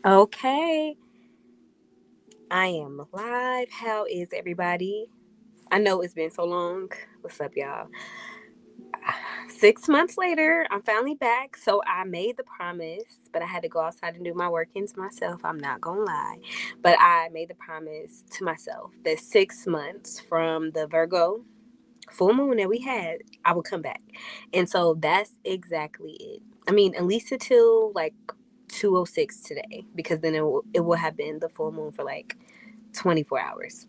Okay, I am live. How is everybody? I know it's been so long. What's up, y'all? 6 months later, I'm finally back. So I made the promise, but I had to go outside and do my workings myself. I'm not gonna lie. But I made the promise to myself that 6 months from the Virgo full moon that we had, I would come back. And so that's exactly it. I mean, at least until like 2:06 today, because then it will have been the full moon for like 24 hours.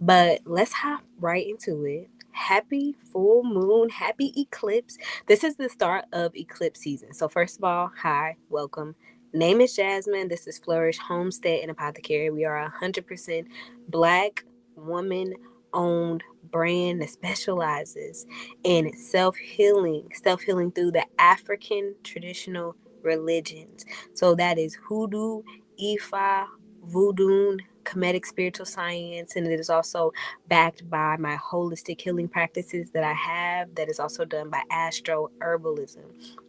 But let's hop right into it. Happy full moon, happy eclipse. This is the start of eclipse season. So, first of all, hi, welcome. Name is Jasmine. This is Flourish Homestead and Apothecary. We are 100% Black woman owned brand that specializes in self healing through the African traditional religions. So, that is hoodoo, Ifa, voodoo, Kemetic spiritual science, and it is also backed by my holistic healing practices that I have that is also done by astro herbalism.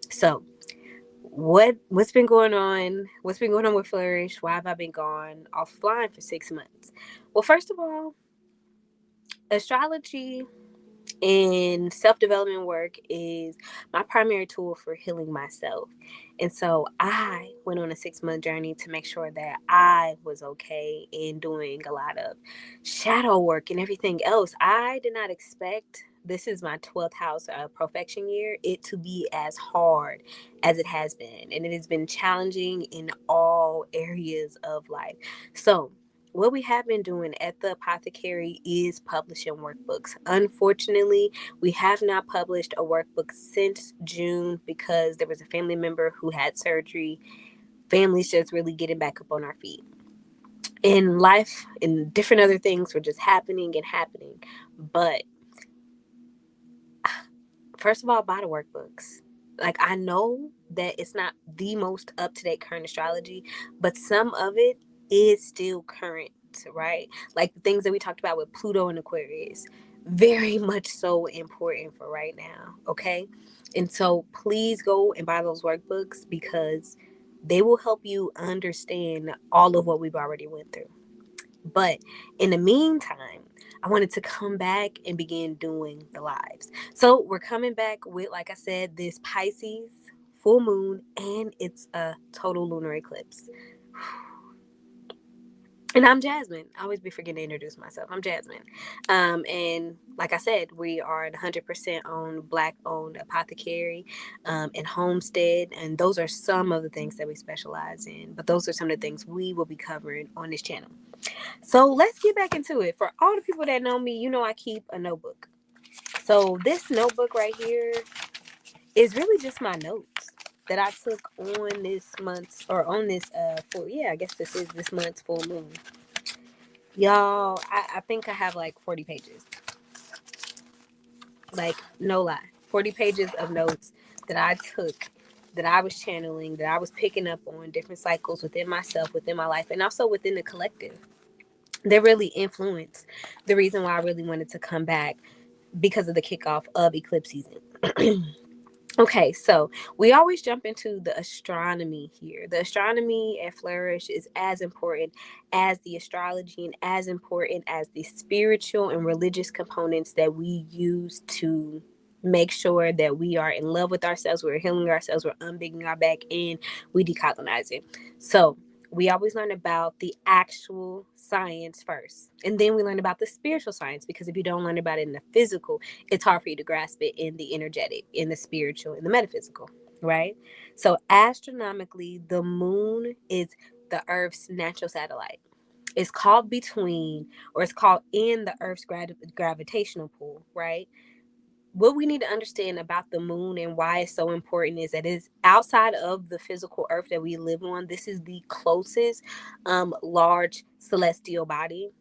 So, what's been going on? What's been going on with Flourish? Why have I been gone offline for 6 months? Well, first of all, astrology and self development work is my primary tool for healing myself. And so I went on a 6 month journey to make sure that I was okay in doing a lot of shadow work and everything else. I did not expect. This is my 12th house perfection year, it to be as hard as it has been. And it has been challenging in all areas of life. So, what we have been doing at the apothecary is publishing workbooks. Unfortunately, we have not published a workbook since June because there was a family member who had surgery. Families just really getting back up on our feet. In life and different other things were just happening and happening. But first of all, buy the workbooks. Like, I know that it's not the most up to date current astrology, but some of it is still current, right? Like the things that we talked about with Pluto and Aquarius, very much so important for right now, okay? And so please go and buy those workbooks because they will help you understand all of what we've already went through. But in the meantime, I wanted to come back and begin doing the lives. So we're coming back with, like I said, this Pisces full moon, and it's a total lunar eclipse. And I'm Jasmine. I always be forgetting to introduce myself. I'm Jasmine. And like I said, we are an 100% owned, Black owned apothecary and homestead. And those are some of the things that we specialize in. But those are some of the things we will be covering on this channel. So let's get back into it. For all the people that know me, you know I keep a notebook. So this notebook right here is really just my notes that I took on this month's or on this full, yeah, I guess this is this month's full moon. Y'all, I think I have like 40 pages. Like, no lie. 40 pages of notes that I took, that I was channeling, that I was picking up on different cycles within myself, within my life, and also within the collective. That really influenced the reason why I really wanted to come back because of the kickoff of eclipse season. Okay, so we always jump into the astronomy here. The astronomy at Flourish is as important as the astrology and as important as the spiritual and religious components that we use to make sure that we are in love with ourselves, we're healing ourselves, we're unbigging our back, and we decolonize it. So we always learn about the actual science first, and then we learn about the spiritual science, because if you don't learn about it in the physical, it's hard for you to grasp it in the energetic, in the spiritual, in the metaphysical, right? So astronomically, the moon is the Earth's natural satellite. It's called between, or it's called in the Earth's gravitational pull, right? What we need to understand about the moon and why it's so important is that it's outside of the physical Earth that we live on. This is the closest large celestial body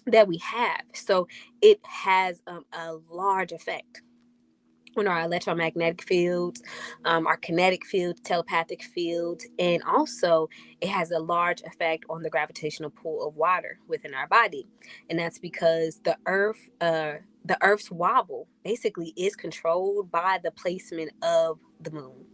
that we have. So it has a large effect on our electromagnetic fields, our kinetic fields, telepathic fields, and also it has a large effect on the gravitational pull of water within our body, and that's because the Earth's wobble basically is controlled by the placement of the moon.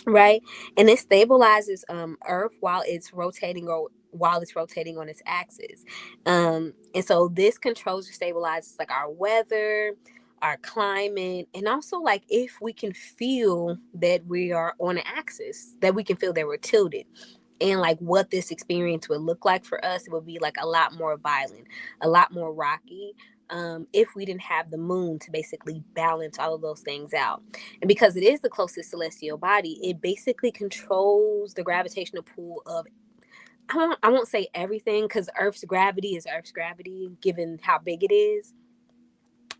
right? And it stabilizes Earth while it's rotating on its axis. And so this controls or stabilizes like our weather, our climate, and also like if we can feel that we are on an axis, that we can feel that we're tilted. And like what this experience would look like for us, it would be like a lot more violent, a lot more rocky, if we didn't have the moon to basically balance all of those things out. And because it is the closest celestial body, it basically controls the gravitational pull of, I won't say everything, because Earth's gravity is Earth's gravity, given how big it is.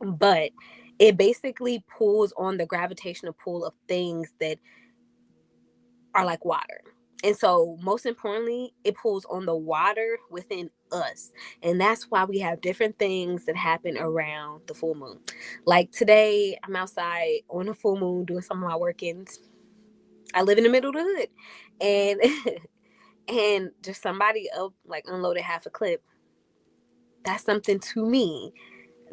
But it basically pulls on the gravitational pull of things that are like water. And so, most importantly, it pulls on the water within us. And that's why we have different things that happen around the full moon. Like today, I'm outside on a full moon doing some of my workings. I live in the middle of the hood. And and just somebody up like unloaded half a clip. That's something to me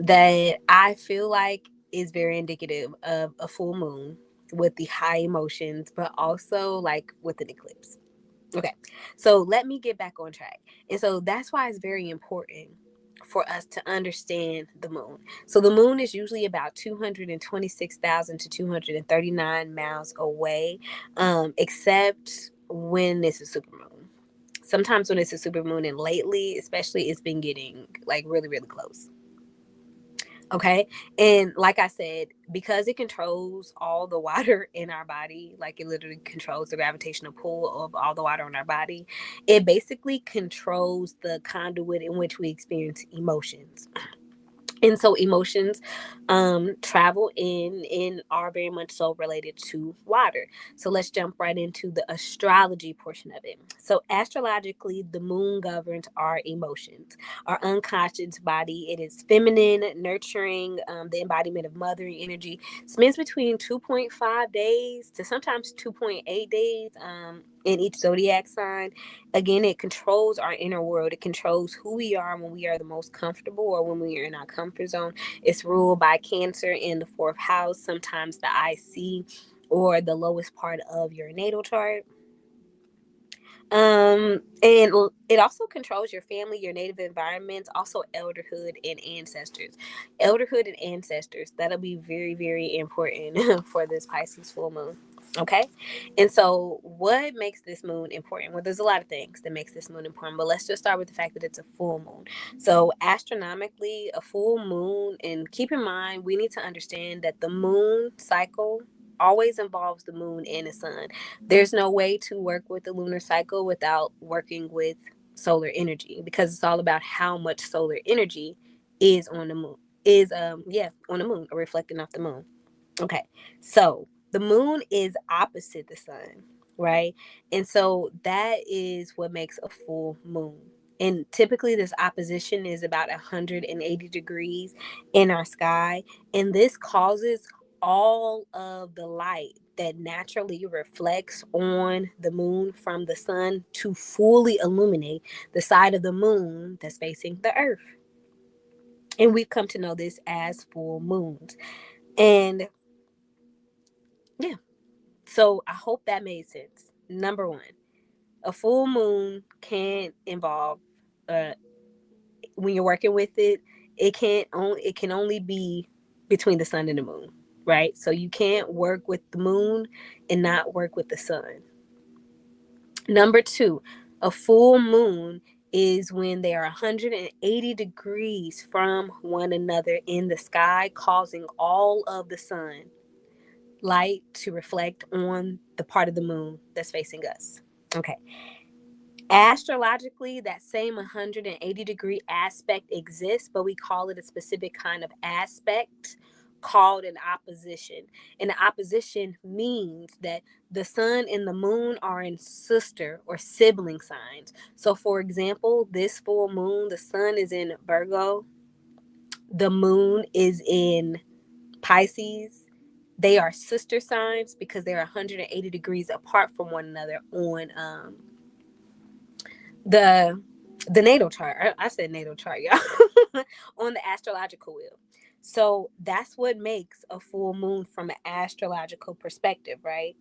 that I feel like is very indicative of a full moon with the high emotions, but also like with an eclipse. Okay, so let me get back on track. And so that's why it's very important for us to understand the moon. So the moon is usually about 226,000 to 239 miles away, except when it's a supermoon. Sometimes when it's a supermoon, and lately, especially, it's been getting like really, really close. Okay. And like I said, because it controls all the water in our body, like it literally controls the gravitational pull of all the water in our body, it basically controls the conduit in which we experience emotions. And so emotions travel in and are very much so related to water. So let's jump right into the astrology portion of it. So astrologically, the moon governs our emotions, our unconscious body. It is feminine, nurturing, the embodiment of mothering energy. Spends between 2.5 days to sometimes 2.8 days in each zodiac sign. Again, it controls our inner world. It controls who we are when we are the most comfortable or when we are in our comfort zone. It's ruled by Cancer in the fourth house, sometimes the IC or the lowest part of your natal chart. And it also controls your family, your native environments, also elderhood and ancestors. Elderhood and ancestors, that'll be very, very important for this Pisces full moon. Okay. And so what makes this moon important? Well, there's a lot of things that makes this moon important, but let's just start with the fact that it's a full moon. So astronomically, a full moon, and keep in mind, we need to understand that the moon cycle always involves the moon and the sun. There's no way to work with the lunar cycle without working with solar energy, because it's all about how much solar energy is on the moon, is on the moon, or reflecting off the moon. Okay. So the moon is opposite the sun, right? And so that is what makes a full moon. And typically this opposition is about 180 degrees in our sky. And this causes all of the light that naturally reflects on the moon from the sun to fully illuminate the side of the moon that's facing the earth. And we've come to know this as full moons. And yeah, so I hope that made sense. Number one, a full moon can involve, uh, when you're working with it, it can only be between the sun and the moon, right? So you can't work with the moon and not work with the sun. Number two, a full moon is when they are 180 degrees from one another in the sky, causing all of the sun light to reflect on the part of the moon that's facing us. Okay. Astrologically, that same 180-degree aspect exists, but we call it a specific kind of aspect called an opposition. And the opposition means that the sun and the moon are in sister or sibling signs. So, for example, this full moon, the sun is in Virgo, the moon is in Pisces. They are sister signs because they're 180 degrees apart from one another on the the natal chart. I said natal chart, y'all. On the astrological wheel. So that's what makes a full moon from an astrological perspective, right?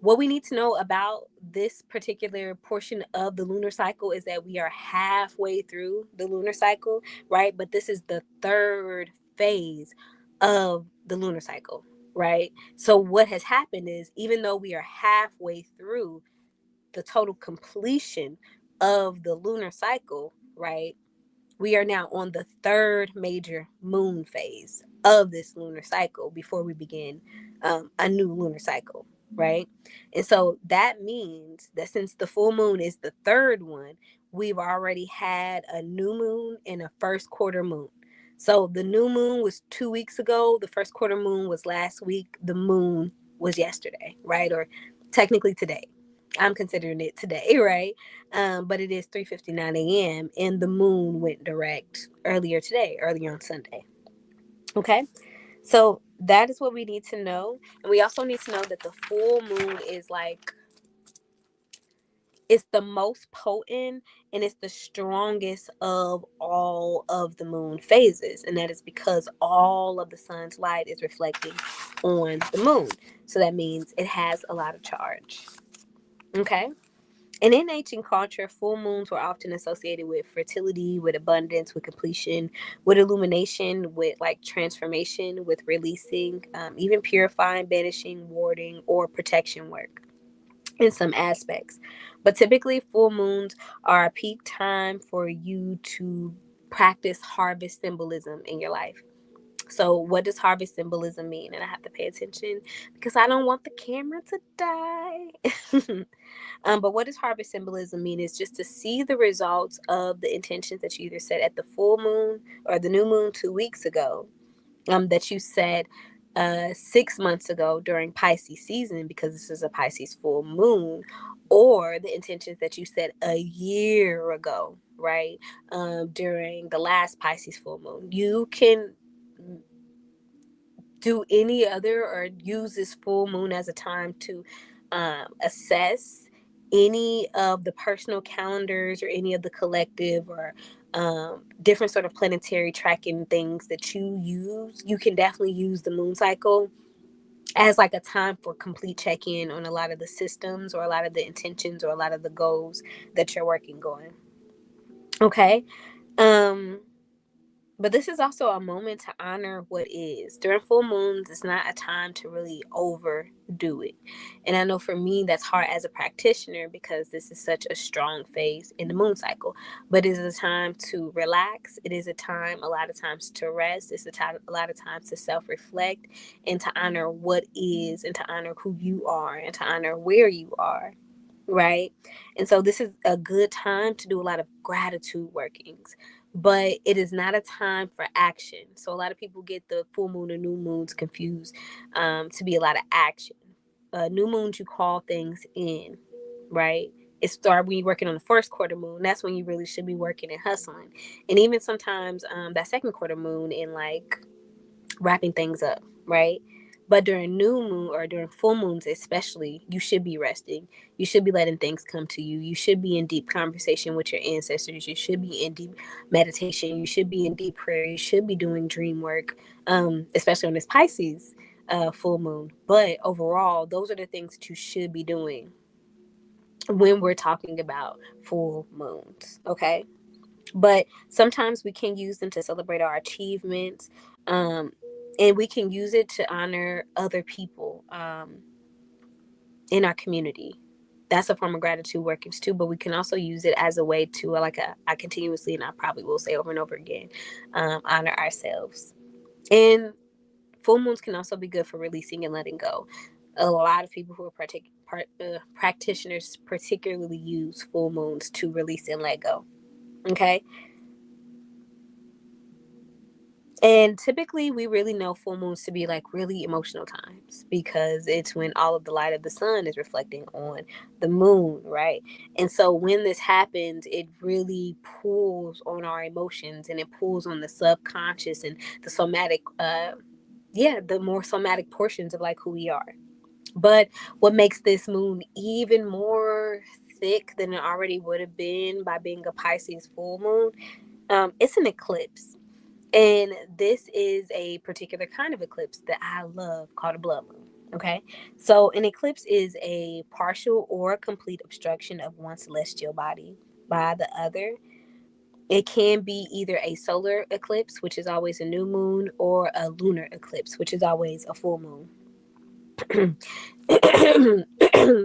What we need to know about this particular portion of the lunar cycle is that we are halfway through the lunar cycle, right? But this is the third phase of the lunar cycle, right? So what has happened is, even though we are halfway through the total completion of the lunar cycle, right? We are now on the third major moon phase of this lunar cycle before we begin a new lunar cycle, right? And so that means that since the full moon is the third one, we've already had a new moon and a first quarter moon. So the new moon was 2 weeks ago, the first quarter moon was last week, the moon was yesterday, right? Or technically today. I'm considering it today, right? But it is 3:59 a.m. and the moon went direct earlier today, earlier on Sunday. Okay, so that is what we need to know, and we also need to know that the full moon is like, it's the most potent and it's the strongest of all of the moon phases, and that is because all of the sun's light is reflecting on the moon. So that means it has a lot of charge. Okay. And in ancient culture, full moons were often associated with fertility, with abundance, with completion, with illumination, with like transformation, with releasing, even purifying, banishing, warding, or protection work in some aspects. But typically, full moons are a peak time for you to practice harvest symbolism in your life. So, what does harvest symbolism mean? And I have to pay attention because I don't want the camera to die. But what does harvest symbolism mean is just to see the results of the intentions that you either set at the full moon or the new moon 2 weeks ago, that you said 6 months ago during Pisces season, because this is a Pisces full moon, or the intentions that you set a year ago, right? During the last Pisces full moon. You can do any other or use this full moon as a time to assess any of the personal calendars or any of the collective or different sort of planetary tracking things that you use. You can definitely use the moon cycle as like a time for complete check-in on a lot of the systems or a lot of the intentions or a lot of the goals that you're working on. Okay. um but this is also a moment to honor what is. During full moons, it's not a time to really overdo it. And I know for me, that's hard as a practitioner because this is such a strong phase in the moon cycle. But it is a time to relax. It is a time, a lot of times, to rest. It's a time, a lot of times, to self reflect and to honor what is and to honor who you are and to honor where you are. Right. And so this is a good time to do a lot of gratitude workings, but it is not a time for action. So a lot of people get the full moon and new moons confused, to be a lot of action. New moons, you call things in, right? It starts when you're working on the first quarter moon. That's when you really should be working and hustling. And even sometimes that second quarter moon in like wrapping things up, right? But during new moon or during full moons, especially, you should be resting. You should be letting things come to you. You should be in deep conversation with your ancestors. You should be in deep meditation. You should be in deep prayer. You should be doing dream work, especially on this Pisces full moon. But overall, those are the things that you should be doing when we're talking about full moons, okay? But sometimes we can use them to celebrate our achievements, um, and we can use it to honor other people in our community. That's a form of gratitude workings too, but we can also use it as a way to, I continuously, and I probably will say over and over again, honor ourselves. And full moons can also be good for releasing and letting go. A lot of people who are practitioners particularly use full moons to release and let go. Okay. And typically, we really know full moons to be like really emotional times because it's when all of the light of the sun is reflecting on the moon, right? And so, when this happens, it really pulls on our emotions and it pulls on the subconscious and the somatic, the more somatic portions of like who we are. But what makes this moon even more thick than it already would have been by being a Pisces full moon, it's an eclipse. And this is a particular kind of eclipse that I love called a blood moon. Okay, so an eclipse is a partial or complete obstruction of one celestial body by the other. It can be either a solar eclipse, which is always a new moon, or a lunar eclipse, which is always a full moon.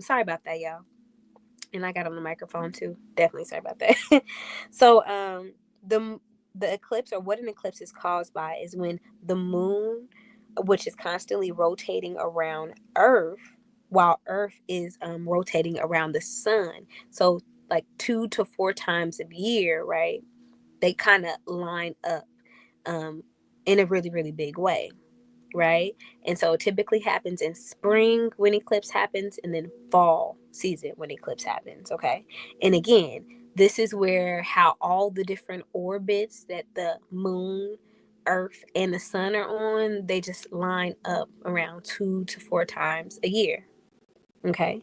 Sorry about that, y'all. And I got on the microphone too. Definitely sorry about that. So, the the eclipse, or what an eclipse is caused by, is when the moon, which is constantly rotating around Earth, while Earth is rotating around the sun. So, like 2 to 4 times a year, right? They kind of line up um, in a really, really big way, right? And so it typically happens in spring when eclipse happens, and then fall season when eclipse happens, okay? And again, this is where how all the different orbits that the moon, earth, and the sun are on, they just line up around 2 to 4 times a year, okay?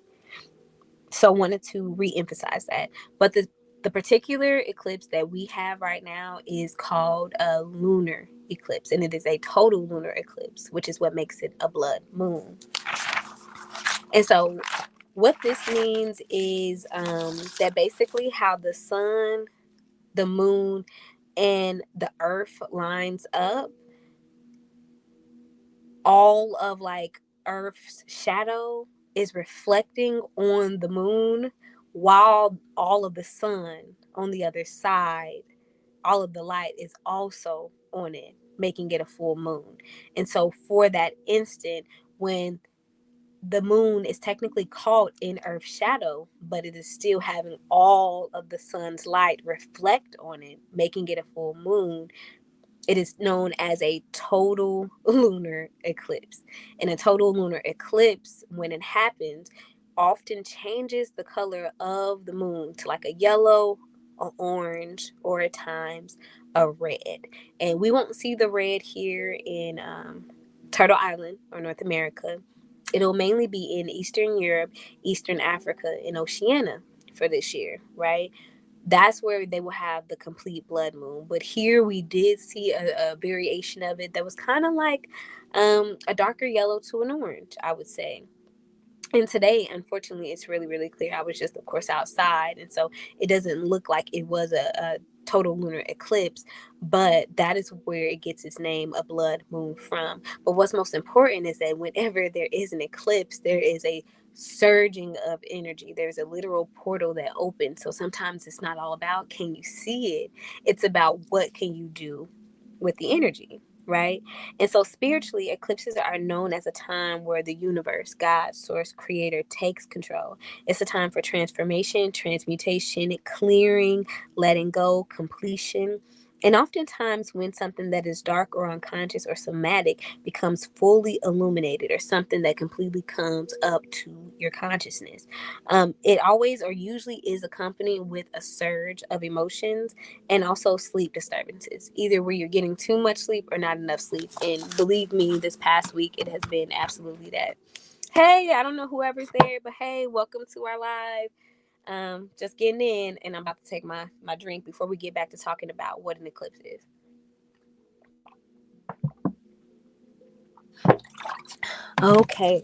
So wanted to re-emphasize that. But the particular eclipse that we have right now is called a lunar eclipse, and it is a total lunar eclipse, which is what makes it a blood moon. And so what this means is that basically how the sun, the moon, and the earth lines up, all of like Earth's shadow is reflecting on the moon, while all of the sun on the other side, all of the light is also on it, making it a full moon. And so for that instant, when the moon is technically caught in Earth's shadow, but it is still having all of the sun's light reflect on it, making it a full moon, it is known as a total lunar eclipse. And a total lunar eclipse, when it happens, often changes the color of the moon to like a yellow, a orange, or at times a red. And we won't see the red here in Turtle Island or North America. It'll mainly be in Eastern Europe, Eastern Africa, and Oceania for this year, right? That's where they will have the complete blood moon. But here we did see a variation of it that was kind of like a darker yellow to an orange, I would say. And today, unfortunately, it's really, really clear. I was just, of course, outside. And so it doesn't look like it was a total lunar eclipse, but that is where it gets its name, a blood moon, from. But what's most important is that whenever there is an eclipse, there is a surging of energy. There's a literal portal that opens. So sometimes it's not all about can you see it, it's about what can you do with the energy, right? And so spiritually, eclipses are known as a time where the universe, God, source, creator, takes control. It's a time for transformation, transmutation, clearing, letting go, completion. And oftentimes, when something that is dark or unconscious or somatic becomes fully illuminated, or something that completely comes up to your consciousness, it always or usually is accompanied with a surge of emotions and also sleep disturbances, either where you're getting too much sleep or not enough sleep. And believe me, this past week, it has been absolutely that. Hey, I don't know whoever's there, but hey, welcome to our live. Just getting in, and I'm about to take my drink before we get back to talking about what an eclipse is. Okay.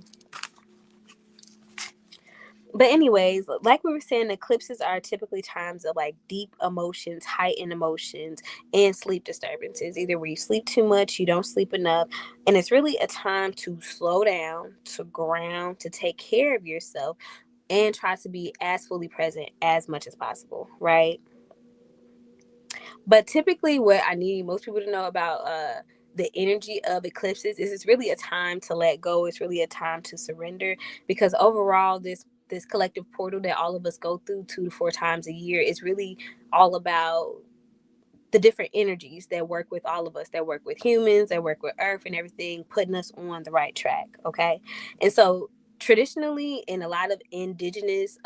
But anyways, like we were saying, eclipses are typically times of like deep emotions, heightened emotions, and sleep disturbances. Either where you sleep too much, you don't sleep enough, and it's really a time to slow down, to ground, to take care of yourself, and try to be as fully present as much as possible, right? But typically, what I need most people to know about the energy of eclipses is it's really a time to let go. It's really a time to surrender, because overall, this collective portal that all of us go through 2 to 4 times a year is really all about the different energies that work with all of us, that work with humans, that work with Earth and everything, putting us on the right track. Okay, and so traditionally, in a lot of indigenous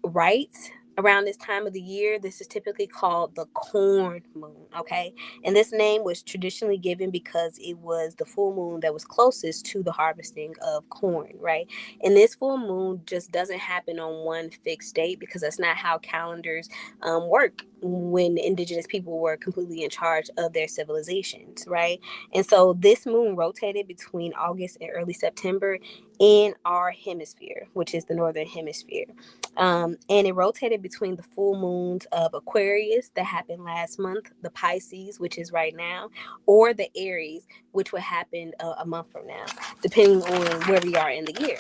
rites around this time of the year, this is typically called the corn moon, okay? And this name was traditionally given because it was the full moon that was closest to the harvesting of corn, right? And this full moon just doesn't happen on one fixed date, because that's not how calendars work when indigenous people were completely in charge of their civilizations, right? And so this moon rotated between August and early September in our hemisphere, which is the northern hemisphere. And it rotated between the full moons of Aquarius that happened last month, the Pisces, which is right now, or the Aries, which would happen a month from now, depending on where we are in the year.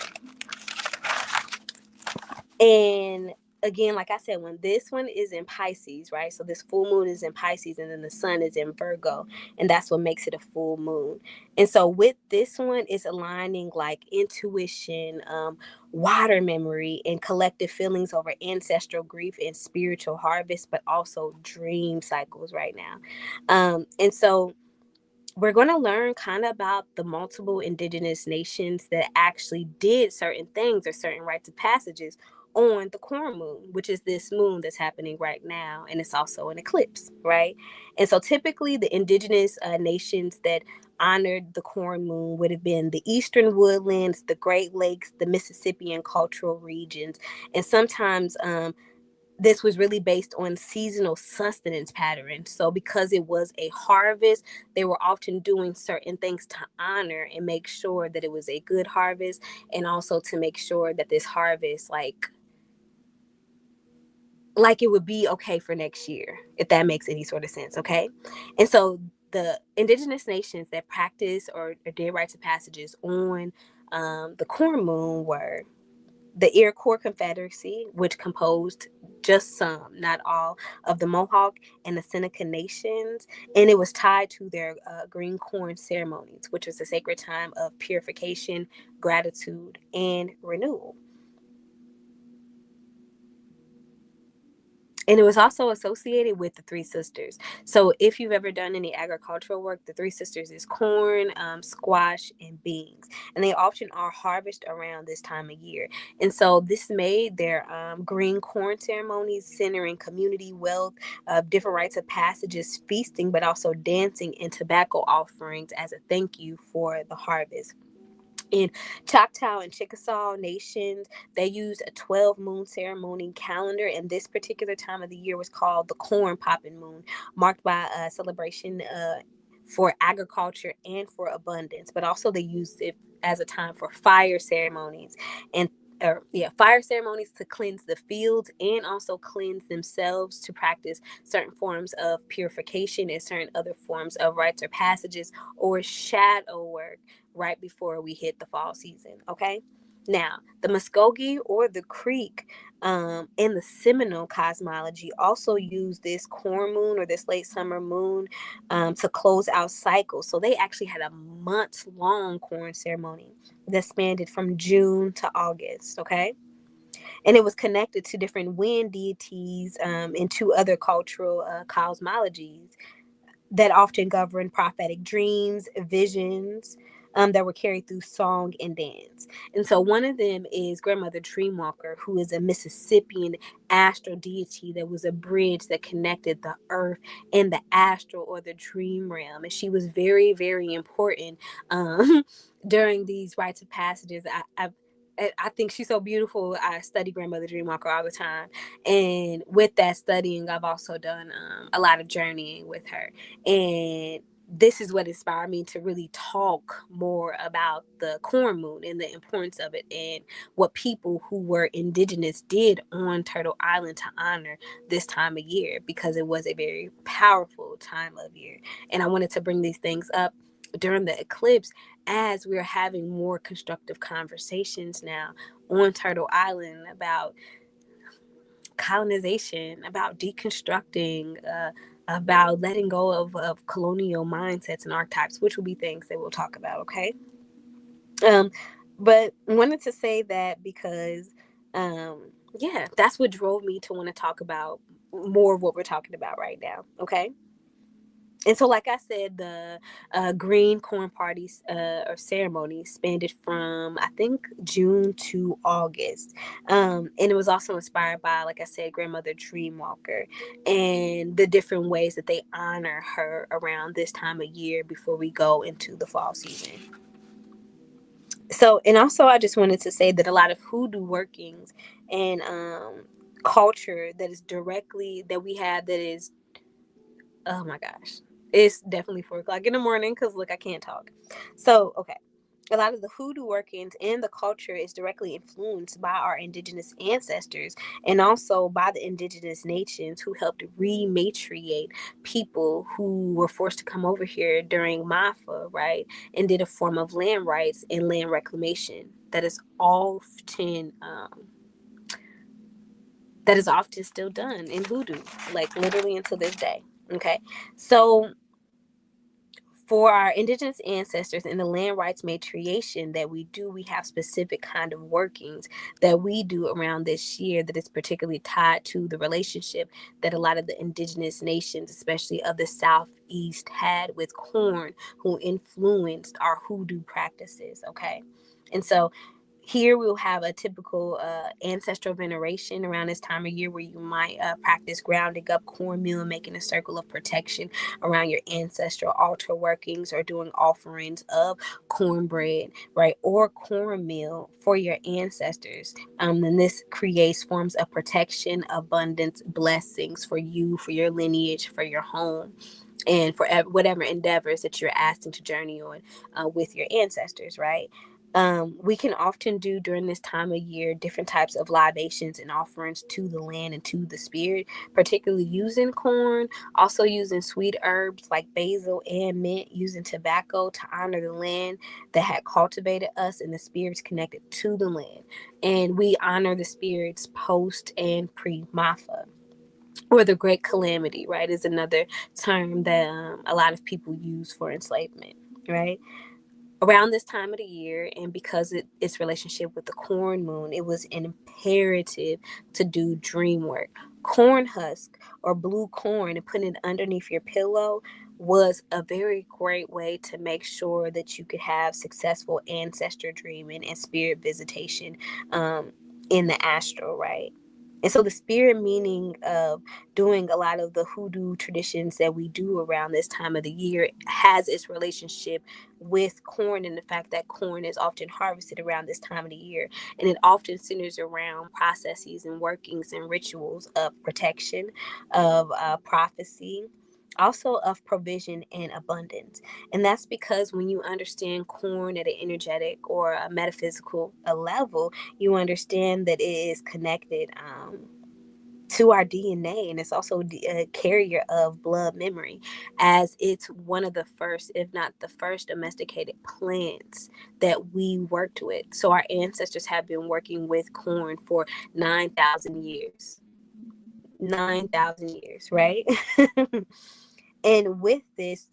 And again, like I said, when this one is in Pisces, right? So this full moon is in Pisces, and then the sun is in Virgo, and that's what makes it a full moon. And so with this one, it's aligning like intuition, water memory, and collective feelings over ancestral grief and spiritual harvest, but also dream cycles right now. And so we're going to learn kind of about the multiple indigenous nations that actually did certain things or certain rites of passages on the corn moon, which is this moon that's happening right now, and it's also an eclipse, right? And so typically the indigenous nations that honored the corn moon would have been the eastern woodlands, the Great Lakes, the Mississippian cultural regions, and sometimes this was really based on seasonal sustenance patterns. So because it was a harvest, they were often doing certain things to honor and make sure that it was a good harvest, and also to make sure that this harvest like it would be okay for next year, if that makes any sort of sense, okay? And so the indigenous nations that practice or did rites of passages on the corn moon were the Iroquois Confederacy, which composed just some, not all, of the Mohawk and the Seneca nations, and it was tied to their green corn ceremonies, which was a sacred time of purification, gratitude, and renewal. And it was also associated with the Three Sisters. So if you've ever done any agricultural work, the Three Sisters is corn, squash, and beans. And they often are harvested around this time of year. And so this made their green corn ceremonies centering community wealth, different rites of passages, feasting, but also dancing and tobacco offerings as a thank you for the harvest. In Choctaw and Chickasaw nations, they used a 12 moon ceremony calendar, and this particular time of the year was called the corn popping moon, marked by a celebration for agriculture and for abundance. But also, they used it as a time for fire ceremonies and fire ceremonies to cleanse the fields and also cleanse themselves, to practice certain forms of purification and certain other forms of rites or passages or shadow work right before we hit the fall season. Okay. Now, the Muskogee or the Creek and the Seminole cosmology also use this corn moon or this late summer moon to close out cycles. So they actually had a month long corn ceremony that spanned it from June to August. Okay. And it was connected to different wind deities and two other cultural cosmologies that often govern prophetic dreams, visions that were carried through song and dance. And so one of them is Grandmother Dreamwalker, who is a Mississippian astral deity that was a bridge that connected the earth and the astral or the dream realm. And she was very, very important during these rites of passages. I think she's so beautiful. I study Grandmother Dreamwalker all the time. And with that studying, I've also done a lot of journeying with her. And this is what inspired me to really talk more about the corn moon and the importance of it, and what people who were indigenous did on Turtle Island to honor this time of year, because it was a very powerful time of year. And I wanted to bring these things up during the eclipse, as we're having more constructive conversations now on Turtle Island about colonization, about deconstructing, about letting go of colonial mindsets and archetypes, which will be things that we'll talk about, okay? But wanted to say that because, yeah, that's what drove me to want to talk about more of what we're talking about right now, okay? And so, like I said, the green corn parties or ceremony spanned from, I think, June to August. And it was also inspired by, like I said, grandmother Dreamwalker and the different ways that they honor her around this time of year before we go into the fall season. So, and also, I just wanted to say that a lot of hoodoo workings and culture that is directly that we have that is, oh my gosh, it's definitely 4 o'clock in the morning because look, I can't talk. So, okay. A lot of the hoodoo workings and the culture is directly influenced by our indigenous ancestors and also by the indigenous nations who helped rematriate people who were forced to come over here during Mafa, right? And did a form of land rights and land reclamation that is often still done in hoodoo, like literally until this day. Okay. So for our indigenous ancestors and the land rights matriation that we do, we have specific kind of workings that we do around this year that is particularly tied to the relationship that a lot of the indigenous nations, especially of the Southeast, had with corn, who influenced our hoodoo practices. Okay. And so here we'll have a typical ancestral veneration around this time of year where you might practice grounding up cornmeal, making a circle of protection around your ancestral altar workings, or doing offerings of cornbread, right, or cornmeal for your ancestors. And this creates forms of protection, abundance, blessings for you, for your lineage, for your home, and for whatever endeavors that you're asking to journey on with your ancestors, right? We can often do during this time of year different types of libations and offerings to the land and to the spirit, particularly using corn, also using sweet herbs like basil and mint, using tobacco to honor the land that had cultivated us and the spirits connected to the land. And we honor the spirits post and pre Mafa. Or the Great Calamity, right, is another term that a lot of people use for enslavement, right? Around this time of the year, and because its relationship with the corn moon, it was an imperative to do dream work. Corn husk or blue corn and putting it underneath your pillow was a very great way to make sure that you could have successful ancestor dreaming and spirit visitation in the astral, right? And so the spirit meaning of doing a lot of the hoodoo traditions that we do around this time of the year has its relationship with corn, and the fact that corn is often harvested around this time of the year. And it often centers around processes and workings and rituals of protection, of prophecy, also of provision and abundance. And that's because when you understand corn at an energetic or a metaphysical level, you understand that it is connected to our DNA, and it's also a carrier of blood memory, as it's one of the first, if not the first, domesticated plants that we worked with. So our ancestors have been working with corn for 9,000 years. 9,000 years, right? And with this,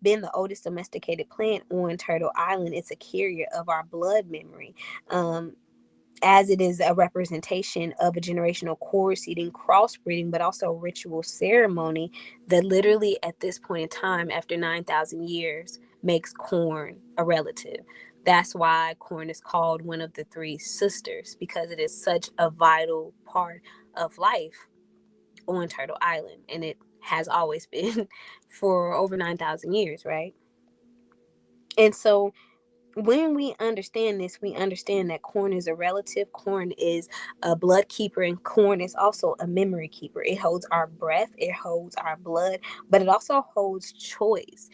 being the oldest domesticated plant on Turtle Island, it's a carrier of our blood memory. As it is a representation of a generational cord seeding, crossbreeding, but also ritual ceremony that literally at this point in time, after 9,000 years, makes corn a relative. That's why corn is called one of the three sisters, because it is such a vital part of life on Turtle Island. And it has always been for over 9,000 years, right? And so when we understand this, we understand that corn is a relative, corn is a blood keeper, and corn is also a memory keeper. It holds our breath, it holds our blood, but it also holds choice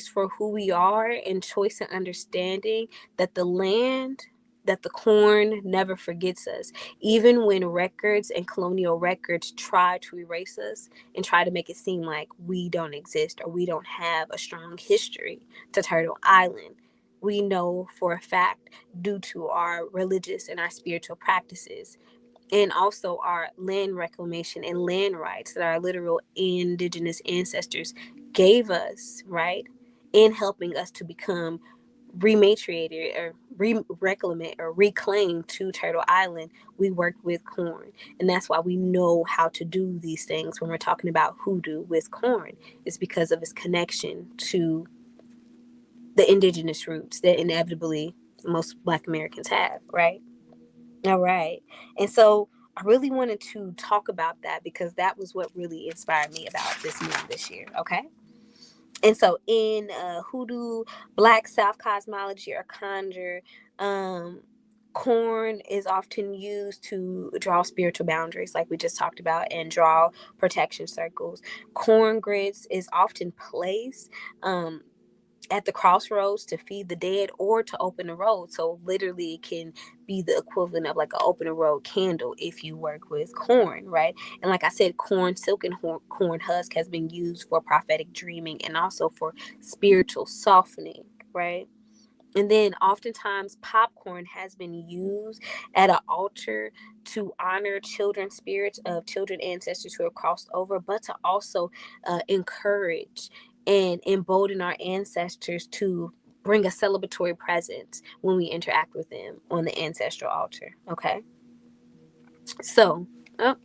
for who we are, and choice and understanding that the land, that the corn never forgets us. Even when records and colonial records try to erase us and try to make it seem like we don't exist or we don't have a strong history to Turtle Island, we know for a fact, due to our religious and our spiritual practices, and also our land reclamation and land rights that our literal indigenous ancestors gave us, right, in helping us to become rematriated or reclaimed to Turtle Island, we worked with corn. And that's why we know how to do these things when we're talking about hoodoo with corn. It's because of its connection to the indigenous roots that inevitably most Black Americans have, right? All right. And so I really wanted to talk about that because that was what really inspired me about this move this year. Okay. And so in hoodoo, Black South cosmology, or conjure, um, corn is often used to draw spiritual boundaries, like we just talked about, and draw protection circles. Corn grits is often placed at the crossroads to feed the dead or to open the road. So literally it can be the equivalent of like an open a road candle if you work with corn, right? And like I said, corn silk and corn husk has been used for prophetic dreaming and also for spiritual softening, right? And then oftentimes popcorn has been used at an altar to honor children spirits of children ancestors who have crossed over, but to also encourage and embolden our ancestors to bring a celebratory presence when we interact with them on the ancestral altar. Okay. So oh,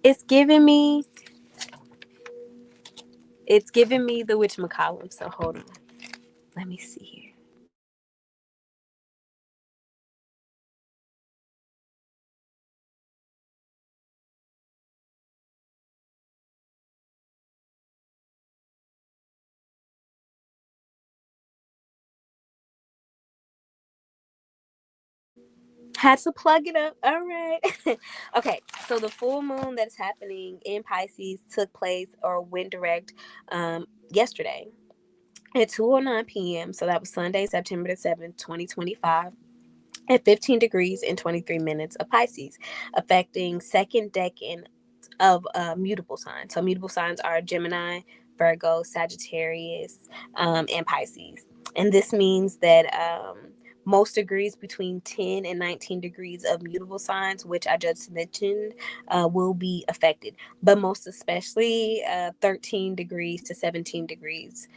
it's giving me the witchmacolumn. So hold on. Let me see here. Had to plug it up. All right. Okay. So the full moon that's happening in Pisces took place or went direct yesterday at 2:09 p.m. So that was Sunday, September the 7th, 2025. At 15 degrees and 23 minutes of Pisces, affecting second decan of mutable signs. So mutable signs are Gemini, Virgo, Sagittarius, and Pisces. And this means that most degrees between 10 and 19 degrees of mutable signs, which I just mentioned, will be affected. But most especially 13 degrees to 17 degrees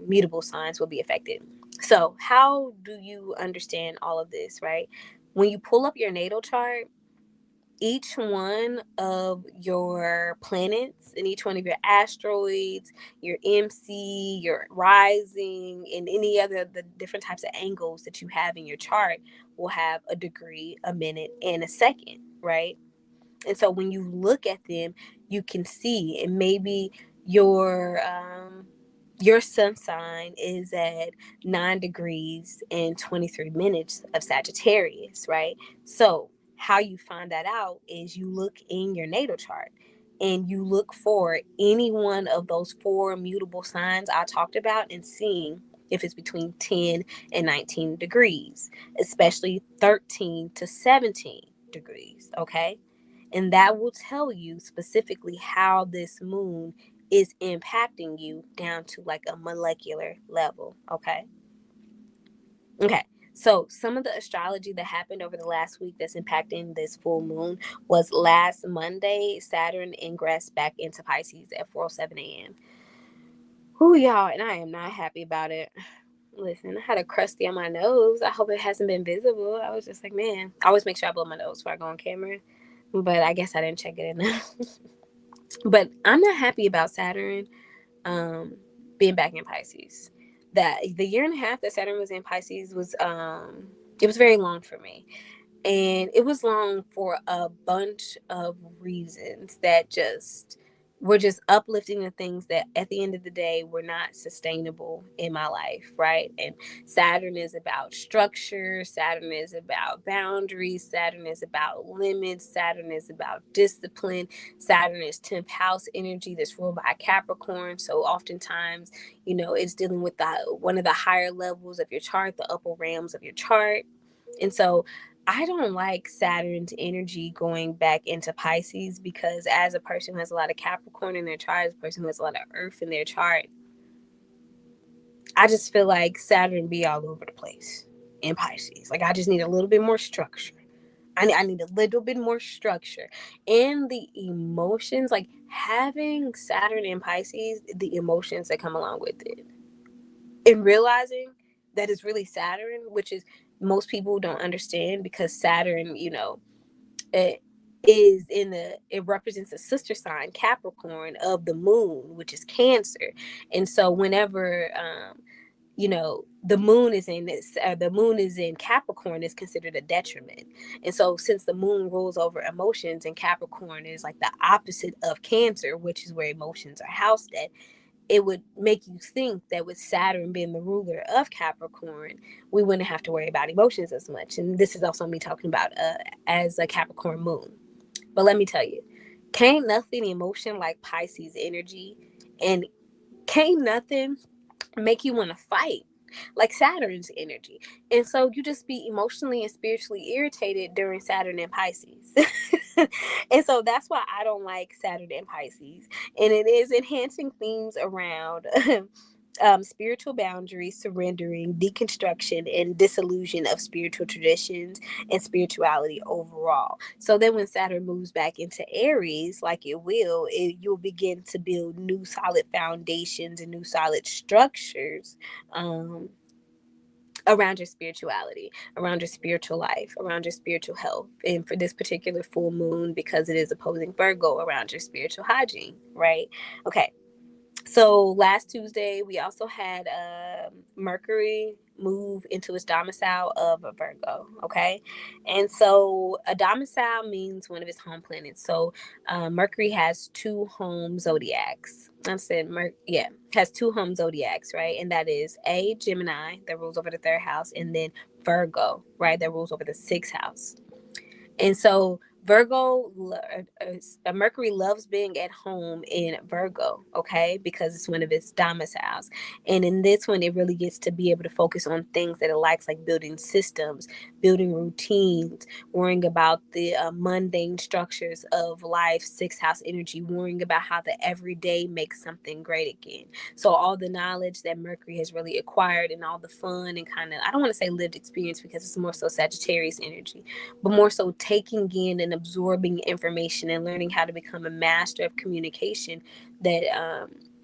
mutable signs will be affected. So, how do you understand all of this, right? When you pull up your natal chart, each one of your planets and each one of your asteroids, your MC, your rising, and any other the different types of angles that you have in your chart will have a degree, a minute, and a second, right? And so when you look at them, you can see, and maybe your sun sign is at 9 degrees and 23 minutes of Sagittarius, right? So how you find that out is you look in your natal chart and you look for any one of those four mutable signs I talked about and seeing if it's between 10 and 19 degrees, especially 13 to 17 degrees, okay? And that will tell you specifically how this moon is impacting you down to like a molecular level. Okay. Okay. So some of the astrology that happened over the last week that's impacting this full moon was last Monday, Saturn ingressed back into Pisces at 4:07 a.m. Whoo, y'all, and I am not happy about it. Listen, I had a crusty on my nose. I hope it hasn't been visible. I was just like, man, I always make sure I blow my nose before I go on camera. But I guess I didn't check it enough. But I'm not happy about Saturn being back in Pisces. That the year and a half that Saturn was in Pisces was it was very long for me. And it was long for a bunch of reasons that just were just uplifting the things that at the end of the day were not sustainable in my life, right? And Saturn is about structure, Saturn is about boundaries, Saturn is about limits, Saturn is about discipline, Saturn is 10th house energy that's ruled by Capricorn. So oftentimes, it's dealing with one of the higher levels of your chart, the upper realms of your chart. And so I don't like Saturn's energy going back into Pisces because as a person who has a lot of Capricorn in their chart, as a person who has a lot of Earth in their chart, I just feel like Saturn be all over the place in Pisces. Like I just need a little bit more structure. I need a little bit more structure. And the emotions, like having Saturn in Pisces, the emotions that come along with it. And realizing that is really Saturn, which is most people don't understand, because Saturn, it it represents a sister sign, Capricorn, of the moon, which is Cancer. And so whenever the moon is in Capricorn, is considered a detriment. And so since the moon rules over emotions, and Capricorn is like the opposite of Cancer, which is where emotions are housed at, it would make you think that with Saturn being the ruler of Capricorn, we wouldn't have to worry about emotions as much. And this is also me talking about as a Capricorn moon. But let me tell you, can't nothing emotion like Pisces energy, and can't nothing make you want to fight like Saturn's energy. And so you just be emotionally and spiritually irritated during Saturn and Pisces. And so that's why I don't like Saturn and Pisces. And it is enhancing themes around spiritual boundaries, surrendering, deconstruction, and disillusion of spiritual traditions and spirituality overall. So then when Saturn moves back into Aries, like you'll begin to build new solid foundations and new solid structures um, around your spirituality, around your spiritual life, around your spiritual health. And for this particular full moon, because it is opposing Virgo, around your spiritual hygiene, right? Okay. So last Tuesday, we also had Mercury move into its domicile of a Virgo. Okay. And so a domicile means one of its home planets. So Mercury has two home zodiacs. I said, has two home zodiacs, right? And that is Gemini, that rules over the third house, and then Virgo, right, that rules over the sixth house. And so Mercury loves being at home in Virgo, okay, because it's one of its domiciles. And in this one, it really gets to be able to focus on things that it likes, like building systems, building routines, worrying about the mundane structures of life, sixth house energy, worrying about how the everyday makes something great again. So all the knowledge that Mercury has really acquired, and all the fun and kind of, I don't want to say lived experience, because it's more so Sagittarius energy, but more so taking in and absorbing information and learning how to become a master of communication, that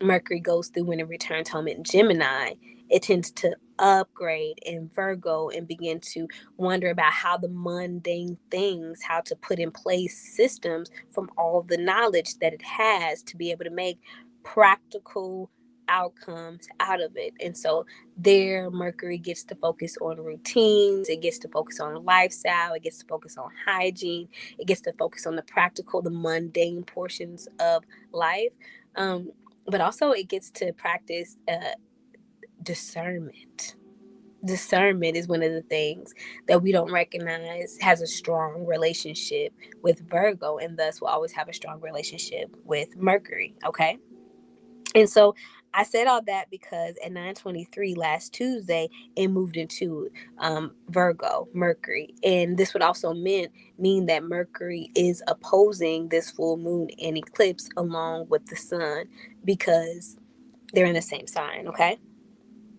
Mercury goes through when it returns home in Gemini. It tends to upgrade in Virgo and begin to wonder about how the mundane things, how to put in place systems from all the knowledge that it has to be able to make practical outcomes out of it. And so there, Mercury gets to focus on routines, it gets to focus on lifestyle, it gets to focus on hygiene, it gets to focus on the practical, the mundane portions of life. But also it gets to practice discernment. Discernment is one of the things that we don't recognize has a strong relationship with Virgo, and thus will always have a strong relationship with Mercury. Okay. And so I said all that because at 9:23 last Tuesday, it moved into Virgo, Mercury. And this would also mean that Mercury is opposing this full moon and eclipse along with the sun, because they're in the same sign. Okay.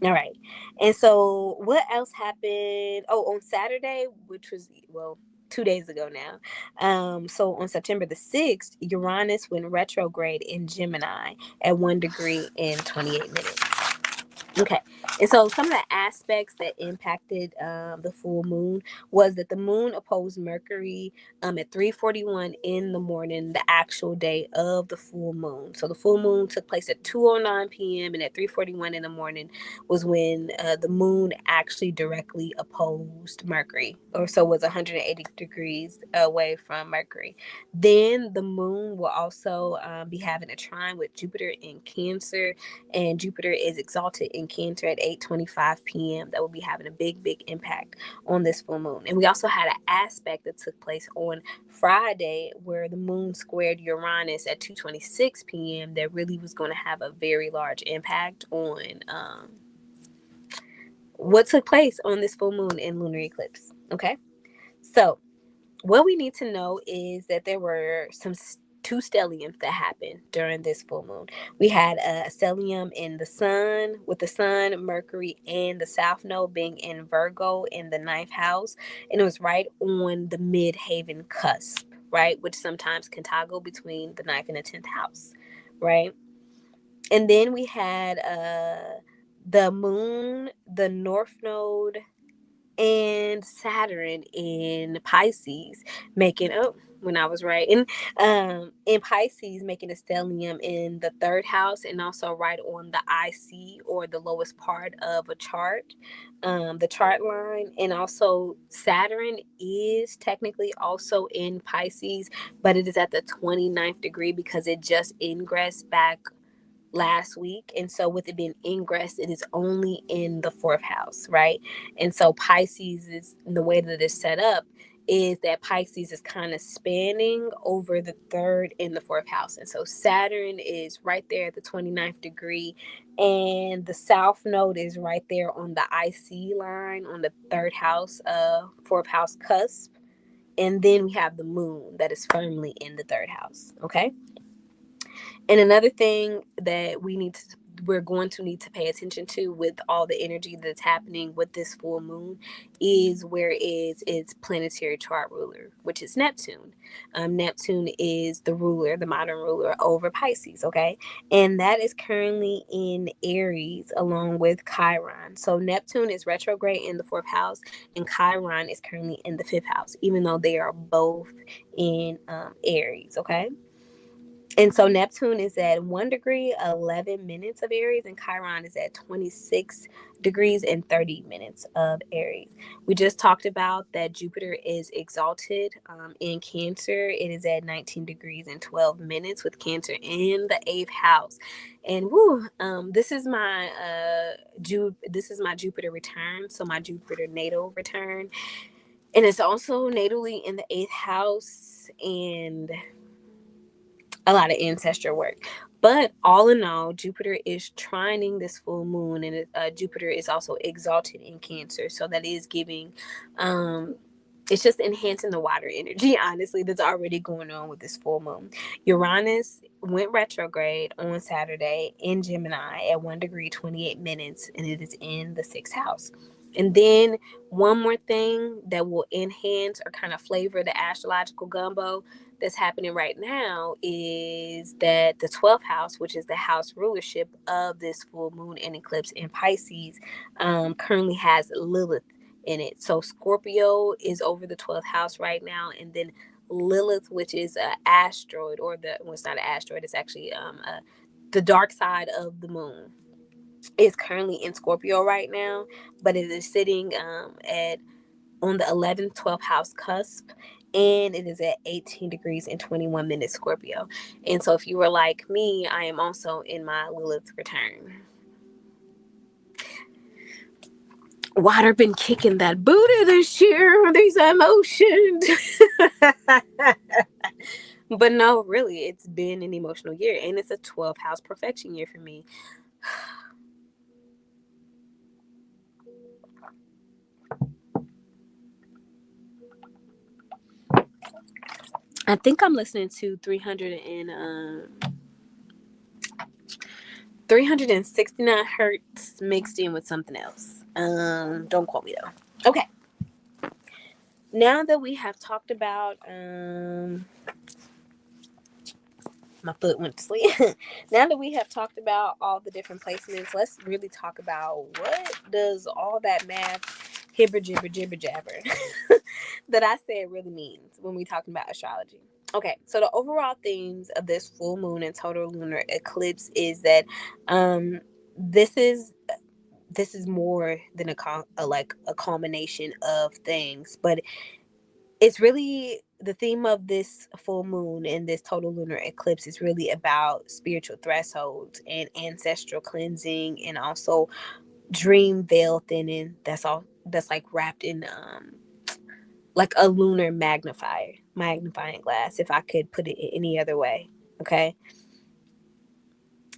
All right. And so what else happened? Oh, on Saturday, which was, well, 2 days ago now. So on September the 6th, Uranus went retrograde in Gemini at 1 degree and 28 minutes. Okay. And so some of the aspects that impacted the full moon was that the moon opposed Mercury at 3:41 in the morning, the actual day of the full moon. So the full moon took place at 2:09 p.m. and at 3:41 in the morning was when the moon actually directly opposed Mercury, or so was 180 degrees away from Mercury. Then the moon will also be having a trine with Jupiter in Cancer, and Jupiter is exalted in Cancer at 8:25 p.m. That will be having a big impact on this full moon. And we also had an aspect that took place on Friday where the moon squared Uranus at 2:26 p.m. that really was going to have a very large impact on what took place on this full moon and lunar eclipse. Okay, so what we need to know is that there were two stelliums that happened during this full moon. We had a stellium in the sun, with the sun, Mercury, and the south node being in Virgo in the ninth house, and it was right on the midhaven cusp, right, which sometimes can toggle between the ninth and the 10th house, right. And then we had the moon, the north node, and Saturn in Pisces, making up when I was right. And in Pisces, making a stellium in the third house, and also right on the IC, or the lowest part of a chart, the chart line. And also Saturn is technically also in Pisces, but it is at the 29th degree because it just ingressed back last week. And so with it being ingress, it is only in the fourth house, right? And so Pisces is, the way that it's set up is that Pisces is kind of spanning over the third and the fourth house. And so Saturn is right there at the 29th degree, and the south node is right there on the IC line on the third house, fourth house cusp. And then we have the moon that is firmly in the third house. Okay. And another thing that we're going to need to pay attention to with all the energy that's happening with this full moon is where is its planetary chart ruler, which is Neptune. Neptune is the ruler, the modern ruler over Pisces, okay? And that is currently in Aries along with Chiron. So Neptune is retrograde in the fourth house, and Chiron is currently in the fifth house, even though they are both in Aries, okay? And so Neptune is at 1 degree, 11 minutes of Aries, and Chiron is at 26 degrees and 30 minutes of Aries. We just talked about that Jupiter is exalted in Cancer. It is at 19 degrees and 12 minutes with Cancer in the 8th house. And this is my this is my Jupiter return, so my Jupiter natal return. And it's also natally in the 8th house, and a lot of ancestral work. But all in all, Jupiter is trining this full moon, and Jupiter is also exalted in Cancer. So that is giving, it's just enhancing the water energy, honestly, that's already going on with this full moon. Uranus went retrograde on Saturday in Gemini at 1 degree, 28 minutes, and it is in the 6th house. And then one more thing that will enhance or kind of flavor the astrological gumbo that's happening right now is that the 12th house, which is the house rulership of this full moon and eclipse in Pisces, currently has Lilith in it. So Scorpio is over the 12th house right now, and then Lilith, which is an asteroid, or it's not an asteroid, it's actually the dark side of the moon, is currently in Scorpio right now, but it is sitting at on the 11th, 12th house cusp, and it is at 18 degrees and 21 minutes Scorpio. And so if you were like me, I am also in my Lilith return. Water been kicking that booty this year with these emotions. But no, really, it's been an emotional year, and it's a 12th house perfection year for me. I think I'm listening to 369 hertz mixed in with something else. Don't quote me though. Okay. Now that we have talked about my foot went to sleep. Now that we have talked about all the different placements, let's really talk about what does all that math hibber jibber jibber jabber that I said really means when we talking about astrology. Okay, so the overall themes of this full moon and total lunar eclipse is that this is more than a culmination of things, but it's really the theme of this full moon and this total lunar eclipse is really about spiritual thresholds and ancestral cleansing, and also dream veil thinning. That's like wrapped in like a lunar magnifying glass, if I could put it in any other way. Okay.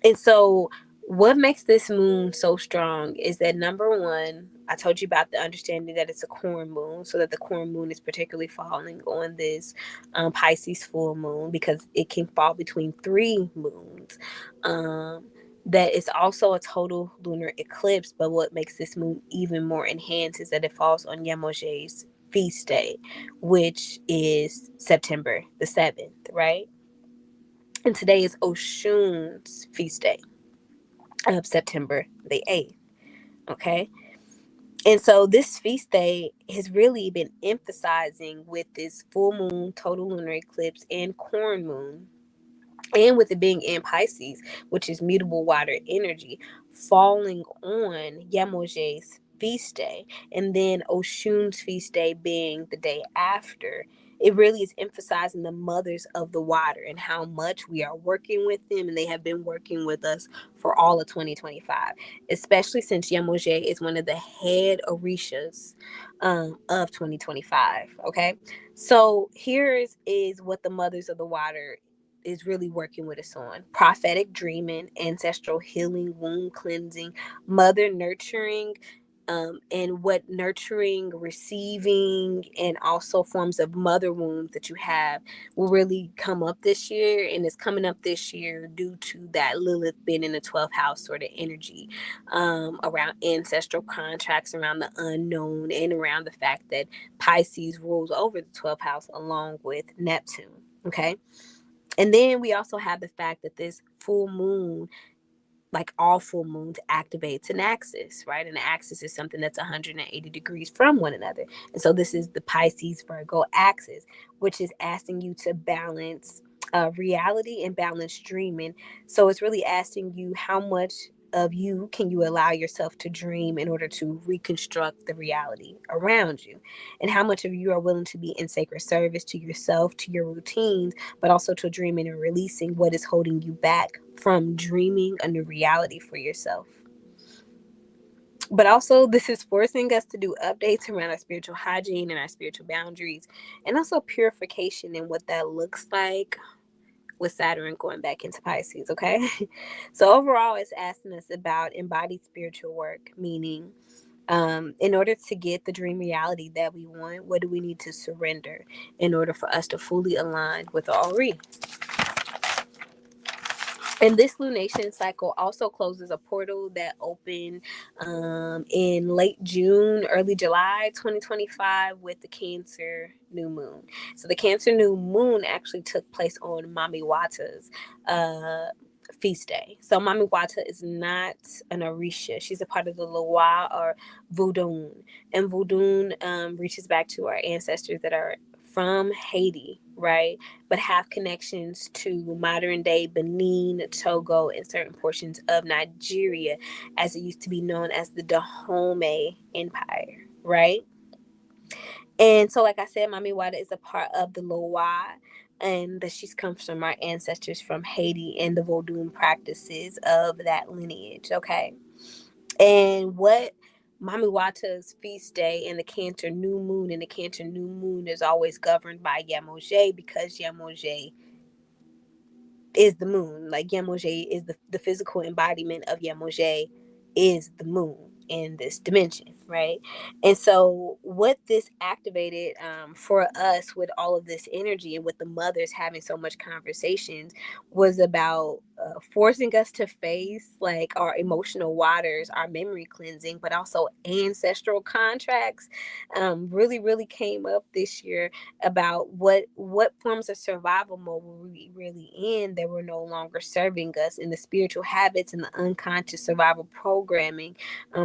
And so what makes this moon so strong is that, number one, I told you about the understanding that it's a corn moon, so that the corn moon is particularly falling on this Pisces full moon because it can fall between 3 moons. That it's also a total lunar eclipse, but what makes this moon even more enhanced is that it falls on Yemoje's feast day, which is September the 7th, right? And today is Oshun's feast day of September the 8th. Okay. And so this feast day has really been emphasizing with this full moon, total lunar eclipse, and corn moon, and with it being in Pisces, which is mutable water energy, falling on Yemoje's feast day, and then Oshun's feast day being the day after. It really is emphasizing the mothers of the water and how much we are working with them, and they have been working with us for all of 2025, especially since Yemoje is one of the head orishas of 2025. Okay, so is what the mothers of the water is really working with us on: prophetic dreaming, ancestral healing, womb cleansing, mother nurturing, and what nurturing, receiving, and also forms of mother wounds that you have will really come up this year. And it's coming up this year due to that Lilith being in the 12th house sort of energy, around ancestral contracts, around the unknown, and around the fact that Pisces rules over the 12th house along with Neptune. Okay. And then we also have the fact that this full moon, like all full moons, activates an axis, right? And the axis is something that's 180 degrees from one another. And so this is the Pisces Virgo axis, which is asking you to balance reality and balance dreaming. So it's really asking you how much of you can you allow yourself to dream in order to reconstruct the reality around you, and how much of you are willing to be in sacred service to yourself, to your routines, but also to dreaming and releasing what is holding you back from dreaming a new reality for yourself. But also, this is forcing us to do updates around our spiritual hygiene and our spiritual boundaries, and also purification and what that looks like with Saturn going back into Pisces. Okay. So, overall, it's asking us about embodied spiritual work, meaning, in order to get the dream reality that we want, what do we need to surrender in order for us to fully align with the Ori? And this lunation cycle also closes a portal that opened in late June, early July 2025 with the Cancer new moon. So the Cancer new moon actually took place on Mami Wata's feast day. So Mami Wata is not an Orisha. She's a part of the Loa or Vodun. And Vodun reaches back to our ancestors that are from Haiti, right? But have connections to modern day Benin, Togo, and certain portions of Nigeria, as it used to be known as the Dahomey Empire, right? And so, like I said, Mami Wada is a part of the Loa, and that she's comes from our ancestors from Haiti and the Vodun practices of that lineage, okay? And what Mami Wata's feast day and the Cancer new moon, and the Cancer new moon is always governed by Yamoje, because Yamoje is the moon. Like Yamoje is the physical embodiment of Yamoje is the moon in this dimension, right? And so what this activated for us with all of this energy and with the mothers having so much conversations was about forcing us to face like our emotional waters, our memory cleansing, but also ancestral contracts. Really came up this year about what forms of survival mode were we really in that were no longer serving us, in the spiritual habits and the unconscious survival programming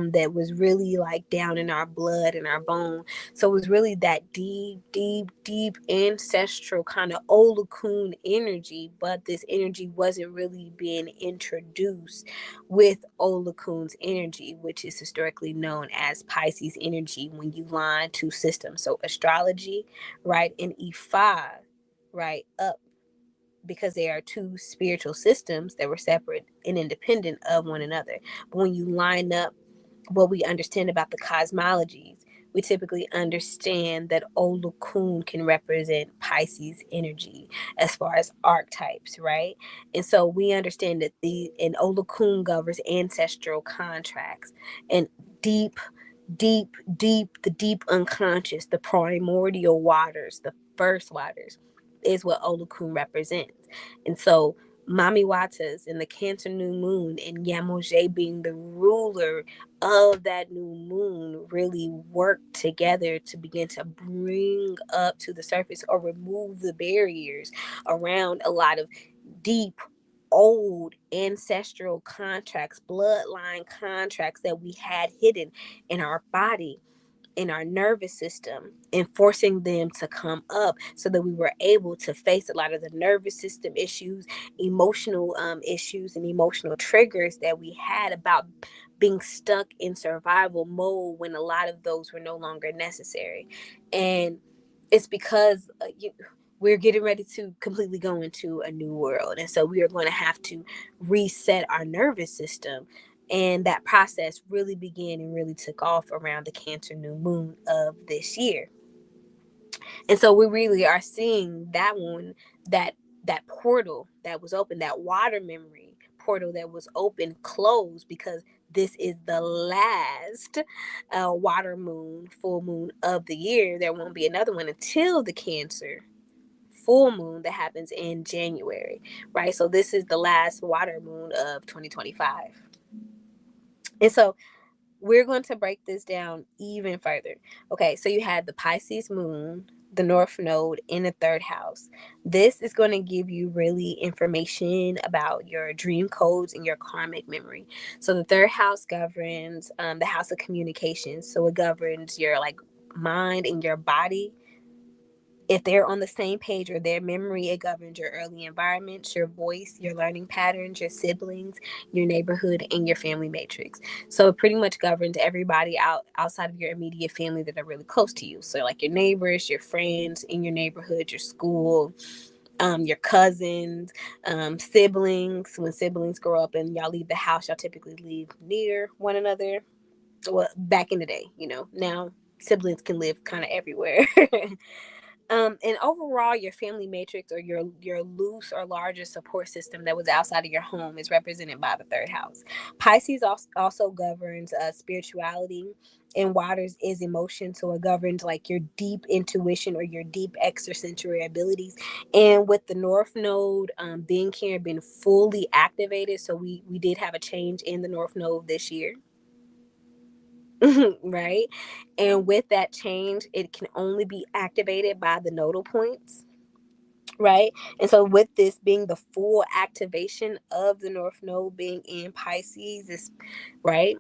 that was really like down in our blood and our bone. So it was really that deep ancestral kind of Olokun energy, but this energy wasn't really being introduced with Olokun's energy, which is historically known as Pisces energy when you line two systems. So astrology, right, and Ifa, right, up, because they are two spiritual systems that were separate and independent of one another. But when you line up what we understand about the cosmologies, we typically understand that Olokun can represent Pisces energy as far as archetypes, right? And so we understand that and Olokun governs ancestral contracts and deep, the deep unconscious, the primordial waters, the first waters is what Olokun represents. And so Mami Watas and the Cancer new moon and Yamoje being the ruler of that new moon really work together to begin to bring up to the surface or remove the barriers around a lot of deep old ancestral contracts, bloodline contracts that we had hidden in our body, in our nervous system, and forcing them to come up so that we were able to face a lot of the nervous system issues, emotional issues, and emotional triggers that we had about being stuck in survival mode when a lot of those were no longer necessary. And it's because we're getting ready to completely go into a new world. And so we are going to have to reset our nervous system. And that process really began and really took off around the Cancer new moon of this year. And so we really are seeing that one, that portal that was open, that water memory portal that was open, close, because this is the last water moon, full moon of the year. There won't be another one until the Cancer full moon that happens in January, right? So this is the last water moon of 2025. And so we're going to break this down even further. Okay, so you had the Pisces moon, the North Node in the third house. This is going to give you really information about your dream codes and your karmic memory. So the third house governs the house of communication. So it governs your like mind and your body. If they're on the same page or their memory, it governs your early environments, your voice, your learning patterns, your siblings, your neighborhood, and your family matrix. So it pretty much governs everybody outside of your immediate family that are really close to you. So like your neighbors, your friends in your neighborhood, your school, your cousins, siblings. When siblings grow up and y'all leave the house, y'all typically live near one another. Well, back in the day, now siblings can live kind of everywhere. And overall, your family matrix, or your loose or larger support system that was outside of your home, is represented by the third house. Pisces also governs spirituality, and waters is emotion, so it governs like your deep intuition or your deep extrasensory abilities. And with the North Node being here and being fully activated, so we did have a change in the North Node this year. Right? And with that change, it can only be activated by the nodal points, right? And so with this being the full activation of the North Node being in Pisces, is right.